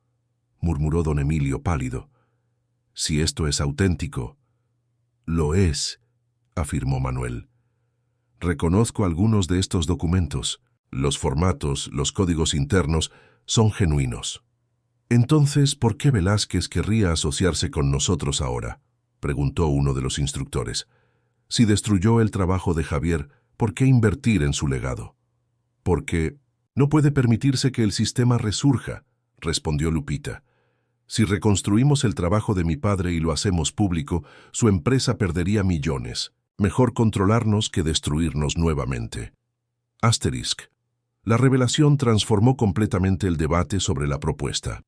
murmuró don Emilio pálido. Si esto es auténtico, lo es, afirmó Manuel. Reconozco algunos de estos documentos. Los formatos, los códigos internos, son genuinos. Entonces, ¿por qué Velázquez querría asociarse con nosotros ahora?, preguntó uno de los instructores. Si destruyó el trabajo de Javier, ¿por qué invertir en su legado? Porque no puede permitirse que el sistema resurja, respondió Lupita. Si reconstruimos el trabajo de mi padre y lo hacemos público, su empresa perdería millones. Mejor controlarnos que destruirnos nuevamente. Asterisk. La revelación transformó completamente el debate sobre la propuesta.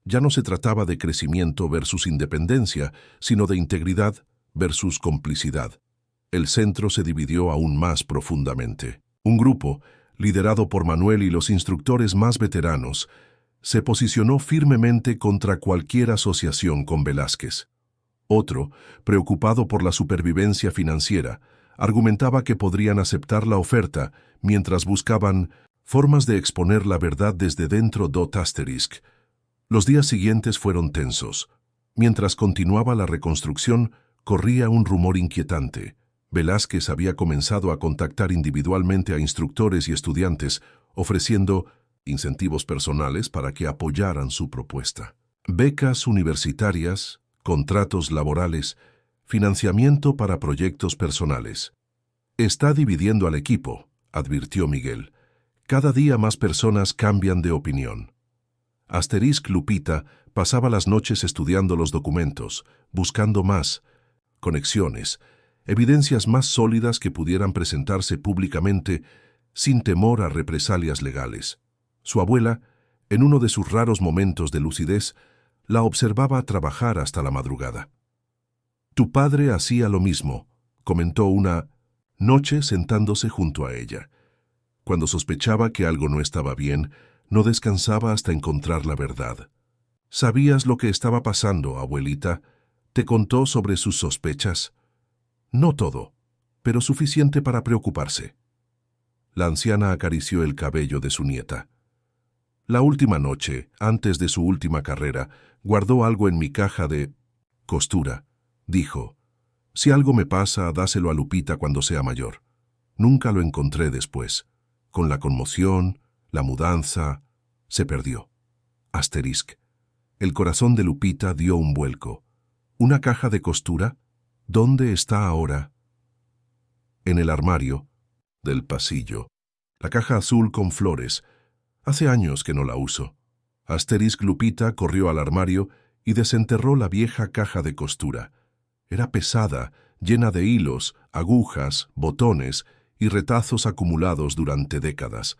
Ya no se trataba de crecimiento versus independencia, sino de integridad versus complicidad. El centro se dividió aún más profundamente. Un grupo, liderado por Manuel y los instructores más veteranos, se posicionó firmemente contra cualquier asociación con Velázquez. Otro, preocupado por la supervivencia financiera, argumentaba que podrían aceptar la oferta mientras buscaban formas de exponer la verdad desde dentro de Asterisk. Los días siguientes fueron tensos. Mientras continuaba la reconstrucción, corría un rumor inquietante. Velázquez había comenzado a contactar individualmente a instructores y estudiantes, ofreciendo incentivos personales para que apoyaran su propuesta. Becas universitarias, contratos laborales, financiamiento para proyectos personales. Está dividiendo al equipo, advirtió Miguel. Cada día más personas cambian de opinión. Asterisk Lupita pasaba las noches estudiando los documentos, buscando más conexiones, evidencias más sólidas que pudieran presentarse públicamente sin temor a represalias legales. Su abuela, en uno de sus raros momentos de lucidez, la observaba trabajar hasta la madrugada. Tu padre hacía lo mismo, comentó una noche sentándose junto a ella. Cuando sospechaba que algo no estaba bien, no descansaba hasta encontrar la verdad. ¿Sabías lo que estaba pasando, abuelita? ¿Te contó sobre sus sospechas? No todo, pero suficiente para preocuparse. La anciana acarició el cabello de su nieta. La última noche, antes de su última carrera, guardó algo en mi caja de costura, dijo. Si algo me pasa, dáselo a Lupita cuando sea mayor. Nunca lo encontré después. Con la conmoción, la mudanza, se perdió. Asterisc. El corazón de Lupita dio un vuelco. ¿Una caja de costura? ¿Dónde está ahora? En el armario del pasillo. La caja azul con flores. Hace años que no la uso. Asterisc. Lupita corrió al armario y desenterró la vieja caja de costura. Era pesada, llena de hilos, agujas, botones y retazos acumulados durante décadas.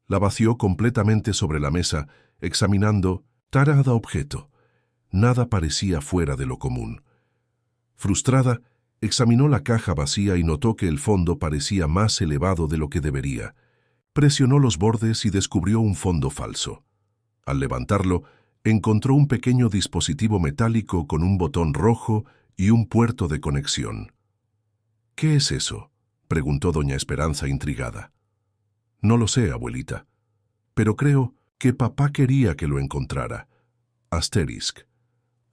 La vació completamente sobre la mesa, examinando cada objeto. Nada parecía fuera de lo común. Frustrada, examinó la caja vacía y notó que el fondo parecía más elevado de lo que debería. Presionó los bordes y descubrió un fondo falso. Al levantarlo, encontró un pequeño dispositivo metálico con un botón rojo y un puerto de conexión. «¿Qué es eso?», preguntó doña Esperanza intrigada. «No lo sé, abuelita, pero creo que papá quería que lo encontrara». Asterisc.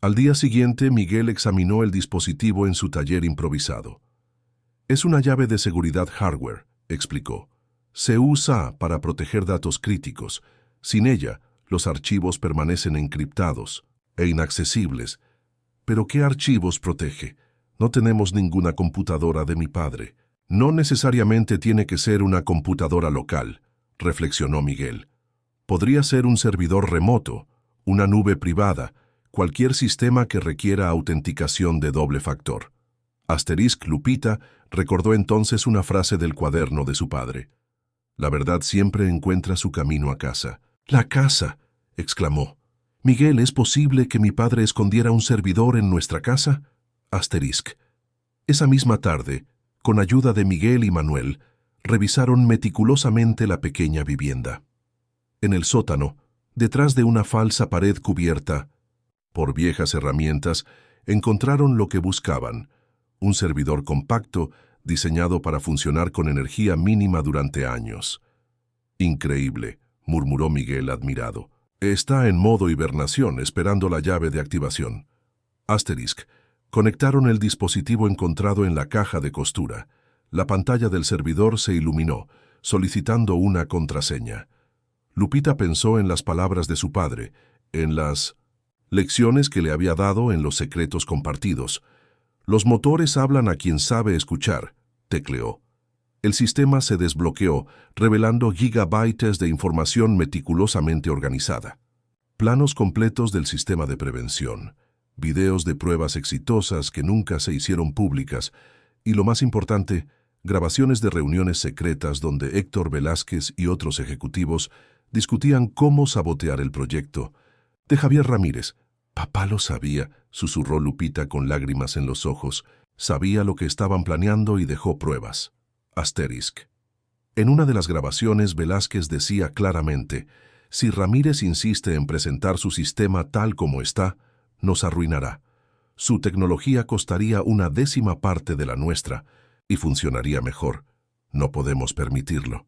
Al día siguiente, Miguel examinó el dispositivo en su taller improvisado. «Es una llave de seguridad hardware», explicó. «Se usa para proteger datos críticos. Sin ella, los archivos permanecen encriptados e inaccesibles». «¿Pero qué archivos protege? No tenemos ninguna computadora de mi padre». «No necesariamente tiene que ser una computadora local», reflexionó Miguel. «Podría ser un servidor remoto, una nube privada, cualquier sistema que requiera autenticación de doble factor». Asterisc. Lupita recordó entonces una frase del cuaderno de su padre. «La verdad siempre encuentra su camino a casa». «¡La casa!», exclamó. «Miguel, ¿es posible que mi padre escondiera un servidor en nuestra casa?». Asterisc. Esa misma tarde, con ayuda de Miguel y Manuel, revisaron meticulosamente la pequeña vivienda. En el sótano, detrás de una falsa pared cubierta por viejas herramientas, encontraron lo que buscaban: un servidor compacto diseñado para funcionar con energía mínima durante años. «Increíble», murmuró Miguel admirado. «Está en modo hibernación, esperando la llave de activación». Asterisc. Conectaron el dispositivo encontrado en la caja de costura. La pantalla del servidor se iluminó, solicitando una contraseña. Lupita pensó en las palabras de su padre, en las lecciones que le había dado en los secretos compartidos. «Los motores hablan a quien sabe escuchar», tecleó. El sistema se desbloqueó, revelando gigabytes de información meticulosamente organizada. Planos completos del sistema de prevención, videos de pruebas exitosas que nunca se hicieron públicas y, lo más importante, grabaciones de reuniones secretas donde Héctor Velázquez y otros ejecutivos discutían cómo sabotear el proyecto. De Javier Ramírez. «Papá lo sabía», susurró Lupita con lágrimas en los ojos. «Sabía lo que estaban planeando y dejó pruebas». Asterisc. En una de las grabaciones, Velázquez decía claramente: «Si Ramírez insiste en presentar su sistema tal como está, nos arruinará. Su tecnología costaría 1/10 parte de la nuestra y funcionaría mejor. No podemos permitirlo».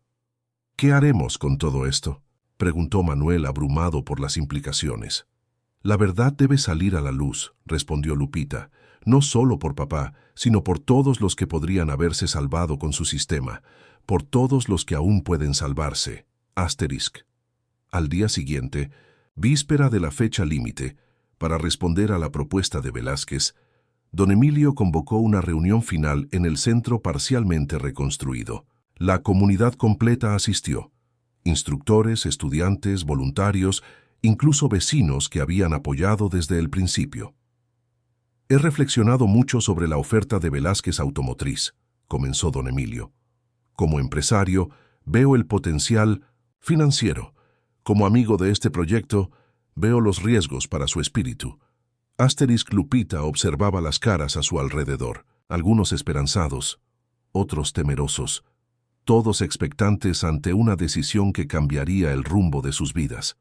«¿Qué haremos con todo esto?», preguntó Manuel, abrumado por las implicaciones. «La verdad debe salir a la luz», respondió Lupita, «no solo por papá, sino por todos los que podrían haberse salvado con su sistema, por todos los que aún pueden salvarse». Asterisc. Al día siguiente, víspera de la fecha límite, para responder a la propuesta de Velázquez, don Emilio convocó una reunión final en el centro parcialmente reconstruido. La comunidad completa asistió: instructores, estudiantes, voluntarios, incluso vecinos que habían apoyado desde el principio. «He reflexionado mucho sobre la oferta de Velázquez Automotriz», comenzó don Emilio. «Como empresario, veo el potencial financiero. Como amigo de este proyecto, veo los riesgos para su espíritu». Asterisc. Lupita observaba las caras a su alrededor, algunos esperanzados, otros temerosos, todos expectantes ante una decisión que cambiaría el rumbo de sus vidas.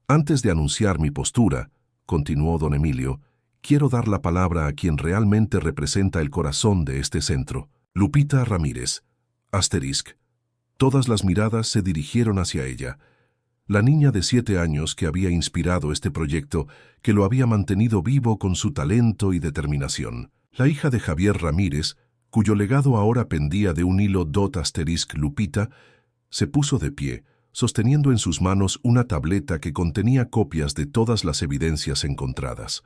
«Antes de anunciar mi postura», continuó don Emilio, «quiero dar la palabra a quien realmente representa el corazón de este centro, Lupita Ramírez». Asterisc. Todas las miradas se dirigieron hacia ella. La niña de 7 años que había inspirado este proyecto, que lo había mantenido vivo con su talento y determinación. La hija de Javier Ramírez, cuyo legado ahora pendía de un hilo Lupita, se puso de pie, sosteniendo en sus manos una tableta que contenía copias de todas las evidencias encontradas.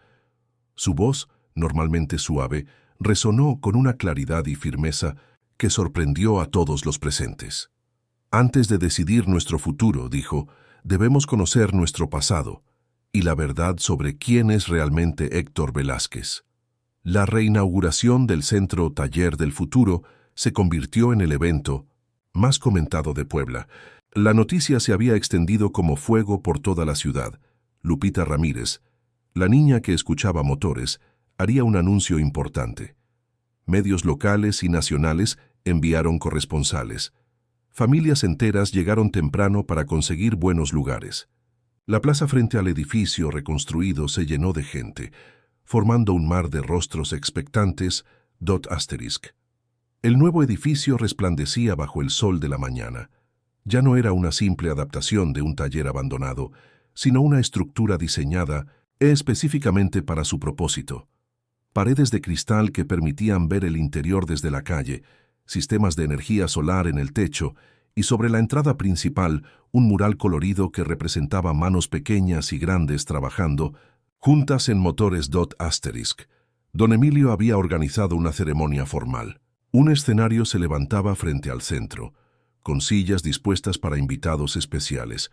Su voz, normalmente suave, resonó con una claridad y firmeza que sorprendió a todos los presentes. Antes de decidir nuestro futuro, dijo, debemos conocer nuestro pasado y la verdad sobre quién es realmente Héctor Velázquez. La reinauguración del Centro Taller del Futuro se convirtió en el evento más comentado de Puebla. La noticia se había extendido como fuego por toda la ciudad. Lupita Ramírez, la niña que escuchaba motores, haría un anuncio importante. Medios locales y nacionales enviaron corresponsales. Familias enteras llegaron temprano para conseguir buenos lugares. La plaza frente al edificio reconstruido se llenó de gente, formando un mar de rostros expectantes. El nuevo edificio resplandecía bajo el sol de la mañana. Ya no era una simple adaptación de un taller abandonado, sino una estructura diseñada específicamente para su propósito. Paredes de cristal que permitían ver el interior desde la calle, sistemas de energía solar en el techo y sobre la entrada principal un mural colorido que representaba manos pequeñas y grandes trabajando juntas en motores. Don Emilio había organizado una ceremonia formal. Un escenario se levantaba frente al centro, con sillas dispuestas para invitados especiales,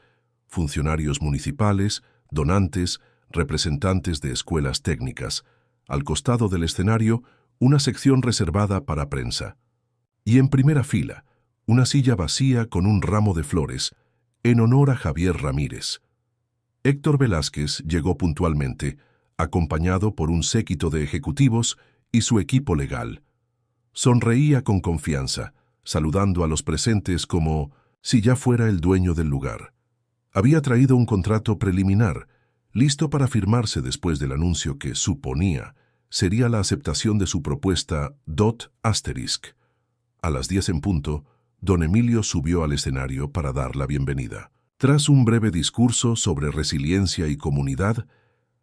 funcionarios municipales, donantes, representantes de escuelas técnicas. Al costado del escenario, una sección reservada para prensa. Y en primera fila, una silla vacía con un ramo de flores, en honor a Javier Ramírez. Héctor Velázquez llegó puntualmente, acompañado por un séquito de ejecutivos y su equipo legal. Sonreía con confianza, saludando a los presentes como si ya fuera el dueño del lugar. Había traído un contrato preliminar, listo para firmarse después del anuncio que suponía sería la aceptación de su propuesta. A las 10 en punto, don Emilio subió al escenario para dar la bienvenida. Tras un breve discurso sobre resiliencia y comunidad,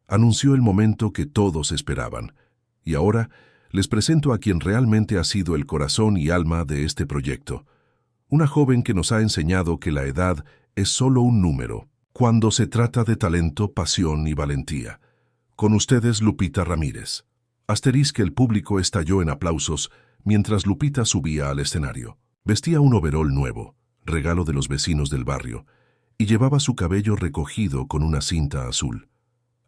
anunció el momento que todos esperaban. Y ahora les presento a quien realmente ha sido el corazón y alma de este proyecto. Una joven que nos ha enseñado que la edad es solo un número, cuando se trata de talento, pasión y valentía. Con ustedes, Lupita Ramírez. El público estalló en aplausos mientras Lupita subía al escenario. Vestía un overol nuevo, regalo de los vecinos del barrio, y llevaba su cabello recogido con una cinta azul.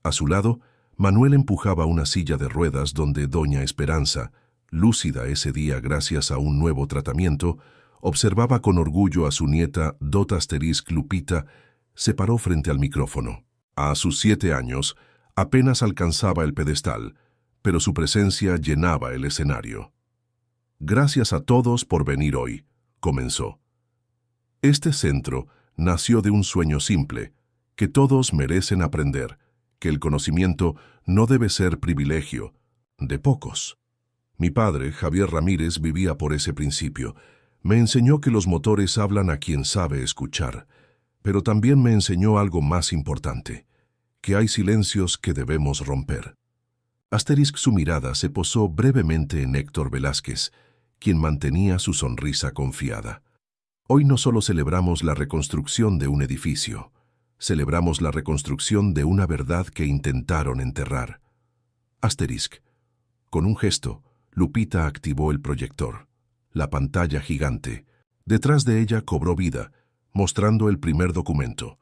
A su lado, Manuel empujaba una silla de ruedas donde doña Esperanza, lúcida ese día gracias a un nuevo tratamiento, observaba con orgullo a su nieta Lupita. Se paró frente al micrófono. A sus 7 años, apenas alcanzaba el pedestal, pero su presencia llenaba el escenario. Gracias a todos por venir hoy, comenzó. Este centro nació de un sueño simple, que todos merecen aprender, que el conocimiento no debe ser privilegio de pocos. Mi padre, Javier Ramírez, vivía por ese principio. Me enseñó que los motores hablan a quien sabe escuchar, pero también me enseñó algo más importante, que hay silencios que debemos romper. Su mirada se posó brevemente en Héctor Velázquez, quien mantenía su sonrisa confiada. Hoy no solo celebramos la reconstrucción de un edificio, celebramos la reconstrucción de una verdad que intentaron enterrar. Con un gesto, Lupita activó el proyector. La pantalla gigante. Detrás de ella cobró vida, mostrando el primer documento.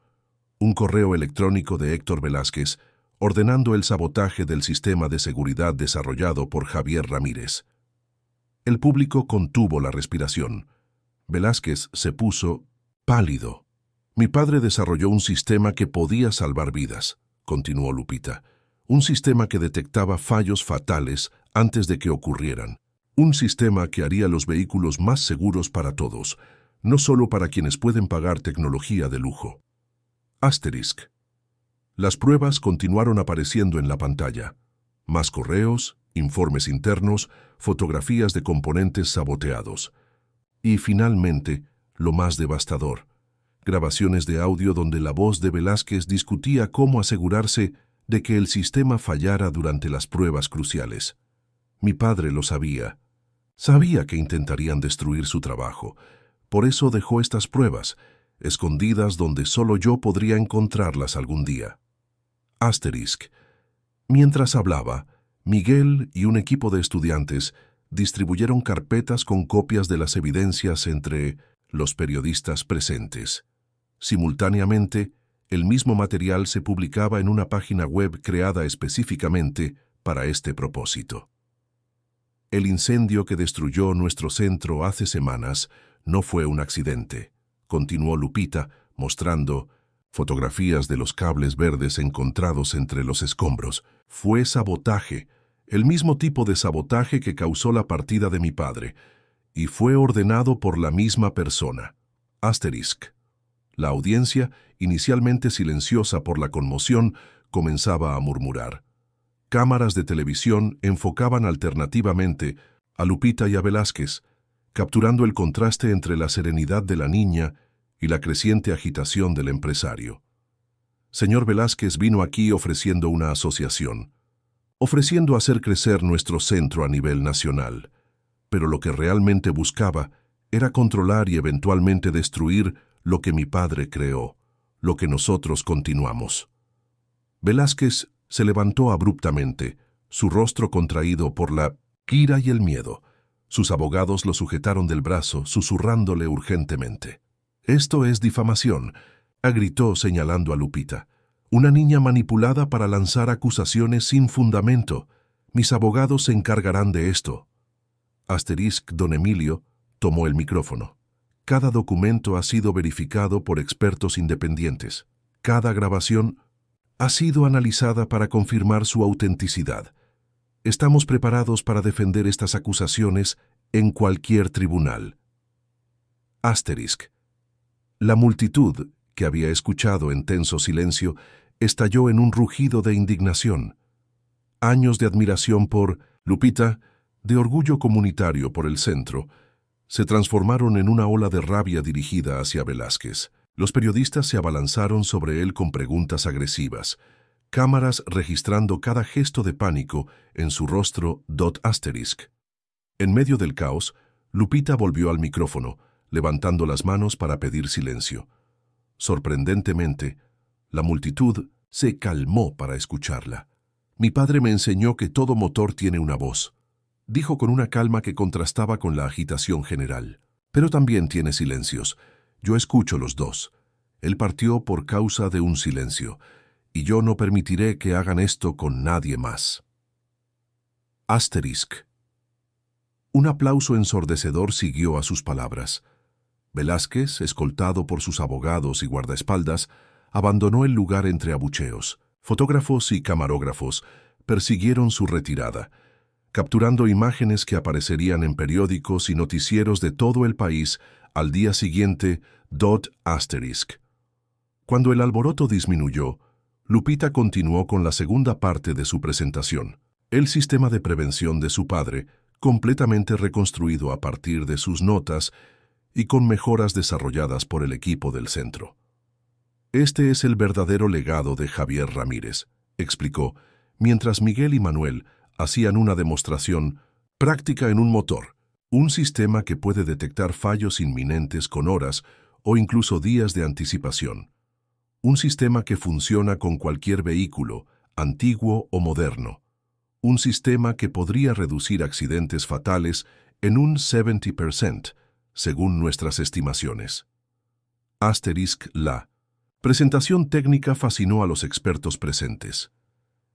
Un correo electrónico de Héctor Velázquez ordenando el sabotaje del sistema de seguridad desarrollado por Javier Ramírez. El público contuvo la respiración. Velázquez se puso pálido. Mi padre desarrolló un sistema que podía salvar vidas, continuó Lupita. Un sistema que detectaba fallos fatales antes de que ocurrieran. Un sistema que haría los vehículos más seguros para todos, no solo para quienes pueden pagar tecnología de lujo. Las pruebas continuaron apareciendo en la pantalla. Más correos, informes internos, fotografías de componentes saboteados. Y finalmente, lo más devastador, grabaciones de audio donde la voz de Velázquez discutía cómo asegurarse de que el sistema fallara durante las pruebas cruciales. Mi padre lo sabía. Sabía que intentarían destruir su trabajo. Por eso dejó estas pruebas, escondidas donde solo yo podría encontrarlas algún día. Asterisk. Mientras hablaba, Miguel y un equipo de estudiantes distribuyeron carpetas con copias de las evidencias entre los periodistas presentes. Simultáneamente, el mismo material se publicaba en una página web creada específicamente para este propósito. El incendio que destruyó nuestro centro hace semanas no fue un accidente, continuó Lupita, mostrando fotografías de los cables verdes encontrados entre los escombros. Fue sabotaje, el mismo tipo de sabotaje que causó la partida de mi padre, y fue ordenado por la misma persona. Asterisk. La audiencia, inicialmente silenciosa por la conmoción, comenzaba a murmurar. Cámaras de televisión enfocaban alternativamente a Lupita y a Velázquez, capturando el contraste entre la serenidad de la niña y la creciente agitación del empresario. Señor Velázquez vino aquí ofreciendo una asociación, ofreciendo hacer crecer nuestro centro a nivel nacional, pero lo que realmente buscaba era controlar y eventualmente destruir lo que mi padre creó, lo que nosotros continuamos. Velázquez se levantó abruptamente, su rostro contraído por la ira y el miedo. Sus abogados lo sujetaron del brazo, susurrándole urgentemente. «Esto es difamación», gritó señalando a Lupita. «Una niña manipulada para lanzar acusaciones sin fundamento. Mis abogados se encargarán de esto». Asterisk don Emilio tomó el micrófono. «Cada documento ha sido verificado por expertos independientes. Cada grabación ha sido analizada para confirmar su autenticidad. Estamos preparados para defender estas acusaciones en cualquier tribunal». Asterisk. La multitud, que había escuchado en tenso silencio, estalló en un rugido de indignación. Años de admiración por Lupita, de orgullo comunitario por el centro, se transformaron en una ola de rabia dirigida hacia Velázquez. Los periodistas se abalanzaron sobre él con preguntas agresivas, cámaras registrando cada gesto de pánico en su rostro. Asterisk. En medio del caos, Lupita volvió al micrófono, levantando las manos para pedir silencio. Sorprendentemente, la multitud se calmó para escucharla. «Mi padre me enseñó que todo motor tiene una voz», dijo con una calma que contrastaba con la agitación general. «Pero también tiene silencios. Yo escucho los dos. Él partió por causa de un silencio, y yo no permitiré que hagan esto con nadie más». Asterisk. Un aplauso ensordecedor siguió a sus palabras. Velázquez, escoltado por sus abogados y guardaespaldas, abandonó el lugar entre abucheos. Fotógrafos y camarógrafos persiguieron su retirada, capturando imágenes que aparecerían en periódicos y noticieros de todo el país al día siguiente. Asterisk. Cuando el alboroto disminuyó, Lupita continuó con la segunda parte de su presentación. El sistema de prevención de su padre, completamente reconstruido a partir de sus notas y con mejoras desarrolladas por el equipo del centro. «Este es el verdadero legado de Javier Ramírez», explicó, mientras Miguel y Manuel hacían una demostración práctica en un motor, un sistema que puede detectar fallos inminentes con horas o incluso días de anticipación. Un sistema que funciona con cualquier vehículo, antiguo o moderno. Un sistema que podría reducir accidentes fatales en un 70%, según nuestras estimaciones. Asterisk. La presentación técnica fascinó a los expertos presentes.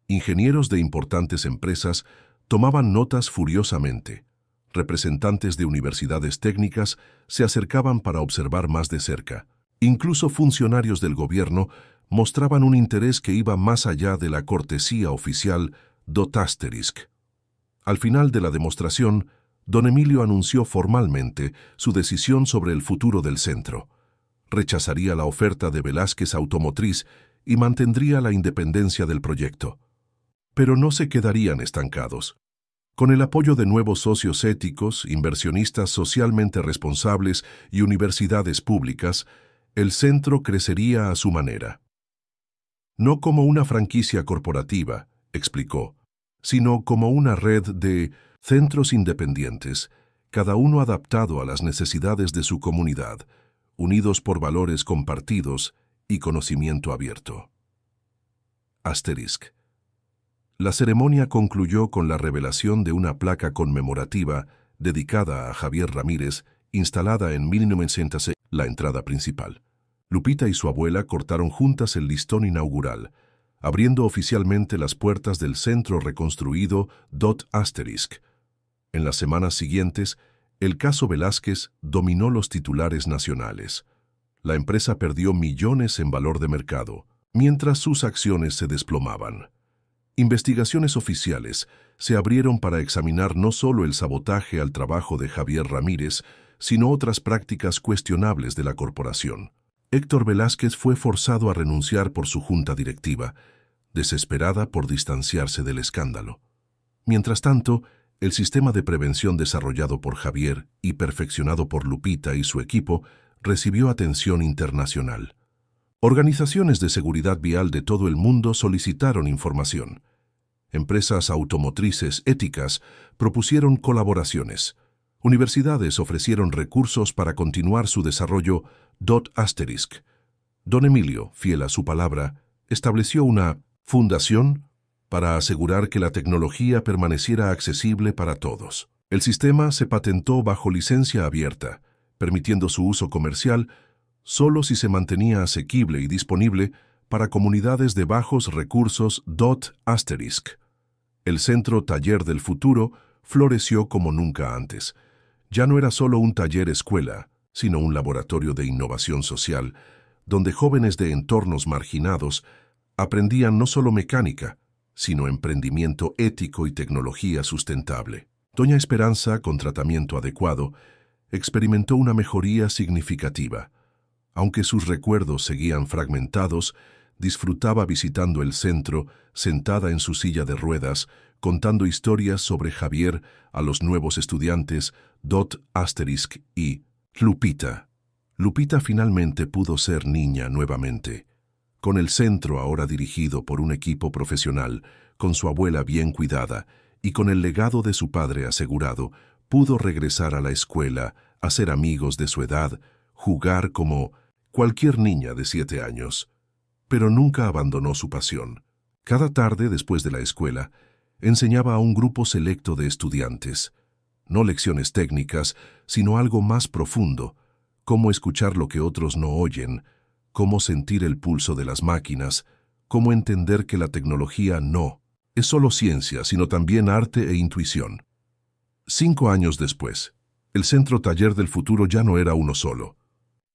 Ingenieros de importantes empresas tomaban notas furiosamente. Representantes de universidades técnicas se acercaban para observar más de cerca. Incluso funcionarios del gobierno mostraban un interés que iba más allá de la cortesía oficial. Asterisk. Al final de la demostración, don Emilio anunció formalmente su decisión sobre el futuro del centro. Rechazaría la oferta de Velázquez Automotriz y mantendría la independencia del proyecto. Pero no se quedarían estancados. Con el apoyo de nuevos socios éticos, inversionistas socialmente responsables y universidades públicas, el centro crecería a su manera. No como una franquicia corporativa, explicó, sino como una red de Centros independientes, cada uno adaptado a las necesidades de su comunidad, unidos por valores compartidos y conocimiento abierto. Asterisc. La ceremonia concluyó con la revelación de una placa conmemorativa dedicada a Javier Ramírez, instalada en 1906, la entrada principal. Lupita y su abuela cortaron juntas el listón inaugural, abriendo oficialmente las puertas del centro reconstruido Asterisk. En las semanas siguientes, el caso Velázquez dominó los titulares nacionales. La empresa perdió millones en valor de mercado, mientras sus acciones se desplomaban. Investigaciones oficiales se abrieron para examinar no solo el sabotaje al trabajo de Javier Ramírez, sino otras prácticas cuestionables de la corporación. Héctor Velázquez fue forzado a renunciar por su junta directiva, desesperada por distanciarse del escándalo. Mientras tanto, el sistema de prevención desarrollado por Javier y perfeccionado por Lupita y su equipo recibió atención internacional. Organizaciones de seguridad vial de todo el mundo solicitaron información. Empresas automotrices éticas propusieron colaboraciones. Universidades ofrecieron recursos para continuar su desarrollo Asterisk. Don Emilio, fiel a su palabra, estableció una fundación para asegurar que la tecnología permaneciera accesible para todos. El sistema se patentó bajo licencia abierta, permitiendo su uso comercial solo si se mantenía asequible y disponible para comunidades de bajos recursos. Asterisk. El Centro Taller del Futuro floreció como nunca antes. Ya no era solo un taller escuela, sino un laboratorio de innovación social, donde jóvenes de entornos marginados aprendían no solo mecánica, sino emprendimiento ético y tecnología sustentable. Doña Esperanza, con tratamiento adecuado, experimentó una mejoría significativa. Aunque sus recuerdos seguían fragmentados, disfrutaba visitando el centro, sentada en su silla de ruedas, contando historias sobre Javier a los nuevos estudiantes Asterisk y Lupita. Lupita finalmente pudo ser niña nuevamente. Con el centro ahora dirigido por un equipo profesional, con su abuela bien cuidada y con el legado de su padre asegurado, pudo regresar a la escuela, hacer amigos de su edad, jugar como cualquier niña de 7 años. Pero nunca abandonó su pasión. Cada tarde, después de la escuela, enseñaba a un grupo selecto de estudiantes. No lecciones técnicas, sino algo más profundo, cómo escuchar lo que otros no oyen, cómo sentir el pulso de las máquinas, cómo entender que la tecnología no es solo ciencia, sino también arte e intuición. 5 años después, el Centro Taller del Futuro ya no era uno solo.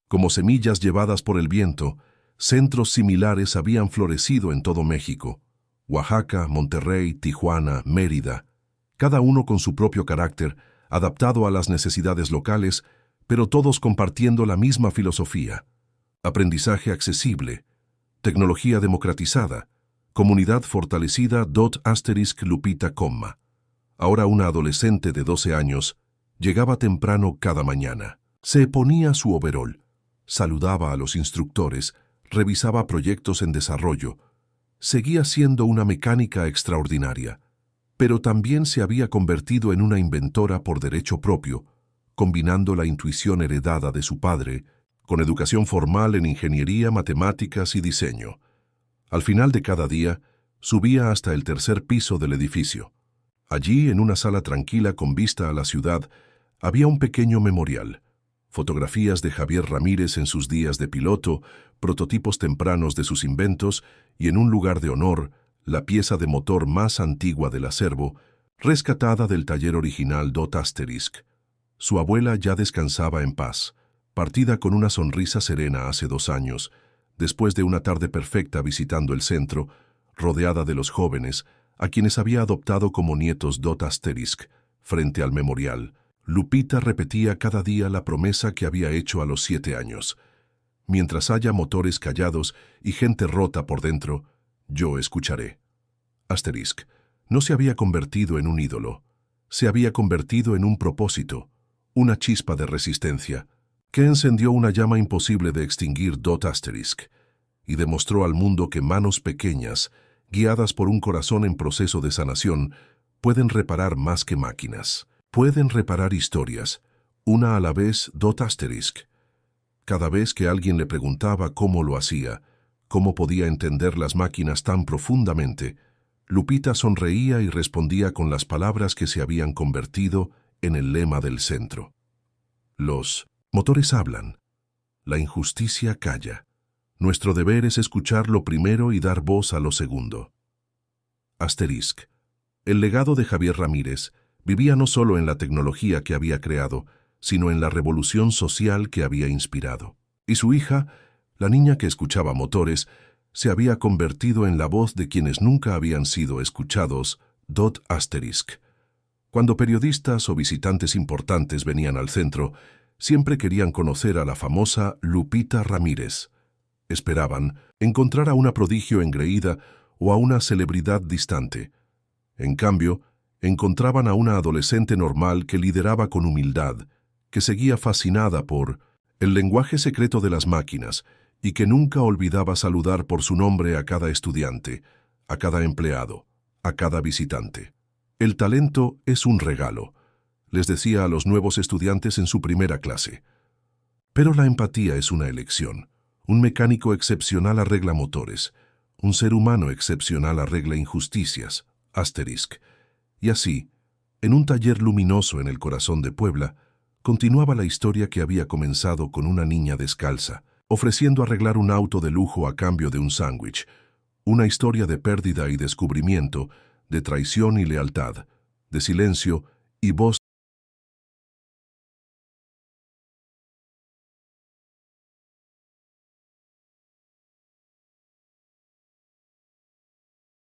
Como semillas llevadas por el viento, centros similares habían florecido en todo México. Oaxaca, Monterrey, Tijuana, Mérida, cada uno con su propio carácter, adaptado a las necesidades locales, pero todos compartiendo la misma filosofía. Aprendizaje accesible, tecnología democratizada, comunidad fortalecida. Asterisk. Lupita, ahora una adolescente de 12 años, llegaba temprano cada mañana. Se ponía su overol, saludaba a los instructores, revisaba proyectos en desarrollo. Seguía siendo una mecánica extraordinaria, pero también se había convertido en una inventora por derecho propio, combinando la intuición heredada de su padre con educación formal en ingeniería, matemáticas y diseño. Al final de cada día, subía hasta el 3er piso del edificio. Allí, en una sala tranquila con vista a la ciudad, había un pequeño memorial. Fotografías de Javier Ramírez en sus días de piloto, prototipos tempranos de sus inventos y, en un lugar de honor, la pieza de motor más antigua del acervo, rescatada del taller original Asterisk. Su abuela ya descansaba en paz, partida con una sonrisa serena hace 2 años, después de una tarde perfecta visitando el centro, rodeada de los jóvenes, a quienes había adoptado como nietos Asterisk, frente al memorial. Lupita repetía cada día la promesa que había hecho a los 7 años. Mientras haya motores callados y gente rota por dentro, yo escucharé. Asterisk no se había convertido en un ídolo, se había convertido en un propósito, una chispa de resistencia, que encendió una llama imposible de extinguir. Asterisk, y demostró al mundo que manos pequeñas, guiadas por un corazón en proceso de sanación, pueden reparar más que máquinas. Pueden reparar historias, una a la vez. Asterisk. Cada vez que alguien le preguntaba cómo lo hacía, cómo podía entender las máquinas tan profundamente, Lupita sonreía y respondía con las palabras que se habían convertido en el lema del centro. Los motores hablan. La injusticia calla. Nuestro deber es escuchar lo primero y dar voz a lo segundo. Asterisk. El legado de Javier Ramírez vivía no solo en la tecnología que había creado, sino en la revolución social que había inspirado. Y su hija, la niña que escuchaba motores, se había convertido en la voz de quienes nunca habían sido escuchados. Asterisk. Cuando periodistas o visitantes importantes venían al centro, siempre querían conocer a la famosa Lupita Ramírez. Esperaban encontrar a una prodigio engreída o a una celebridad distante. En cambio, encontraban a una adolescente normal que lideraba con humildad, que seguía fascinada por el lenguaje secreto de las máquinas y que nunca olvidaba saludar por su nombre a cada estudiante, a cada empleado, a cada visitante. El talento es un regalo, les decía a los nuevos estudiantes en su primera clase. Pero la empatía es una elección. Un mecánico excepcional arregla motores. Un ser humano excepcional arregla injusticias. Asterisk. Y así, en un taller luminoso en el corazón de Puebla, continuaba la historia que había comenzado con una niña descalza, ofreciendo arreglar un auto de lujo a cambio de un sándwich. Una historia de pérdida y descubrimiento, de traición y lealtad, de silencio y voz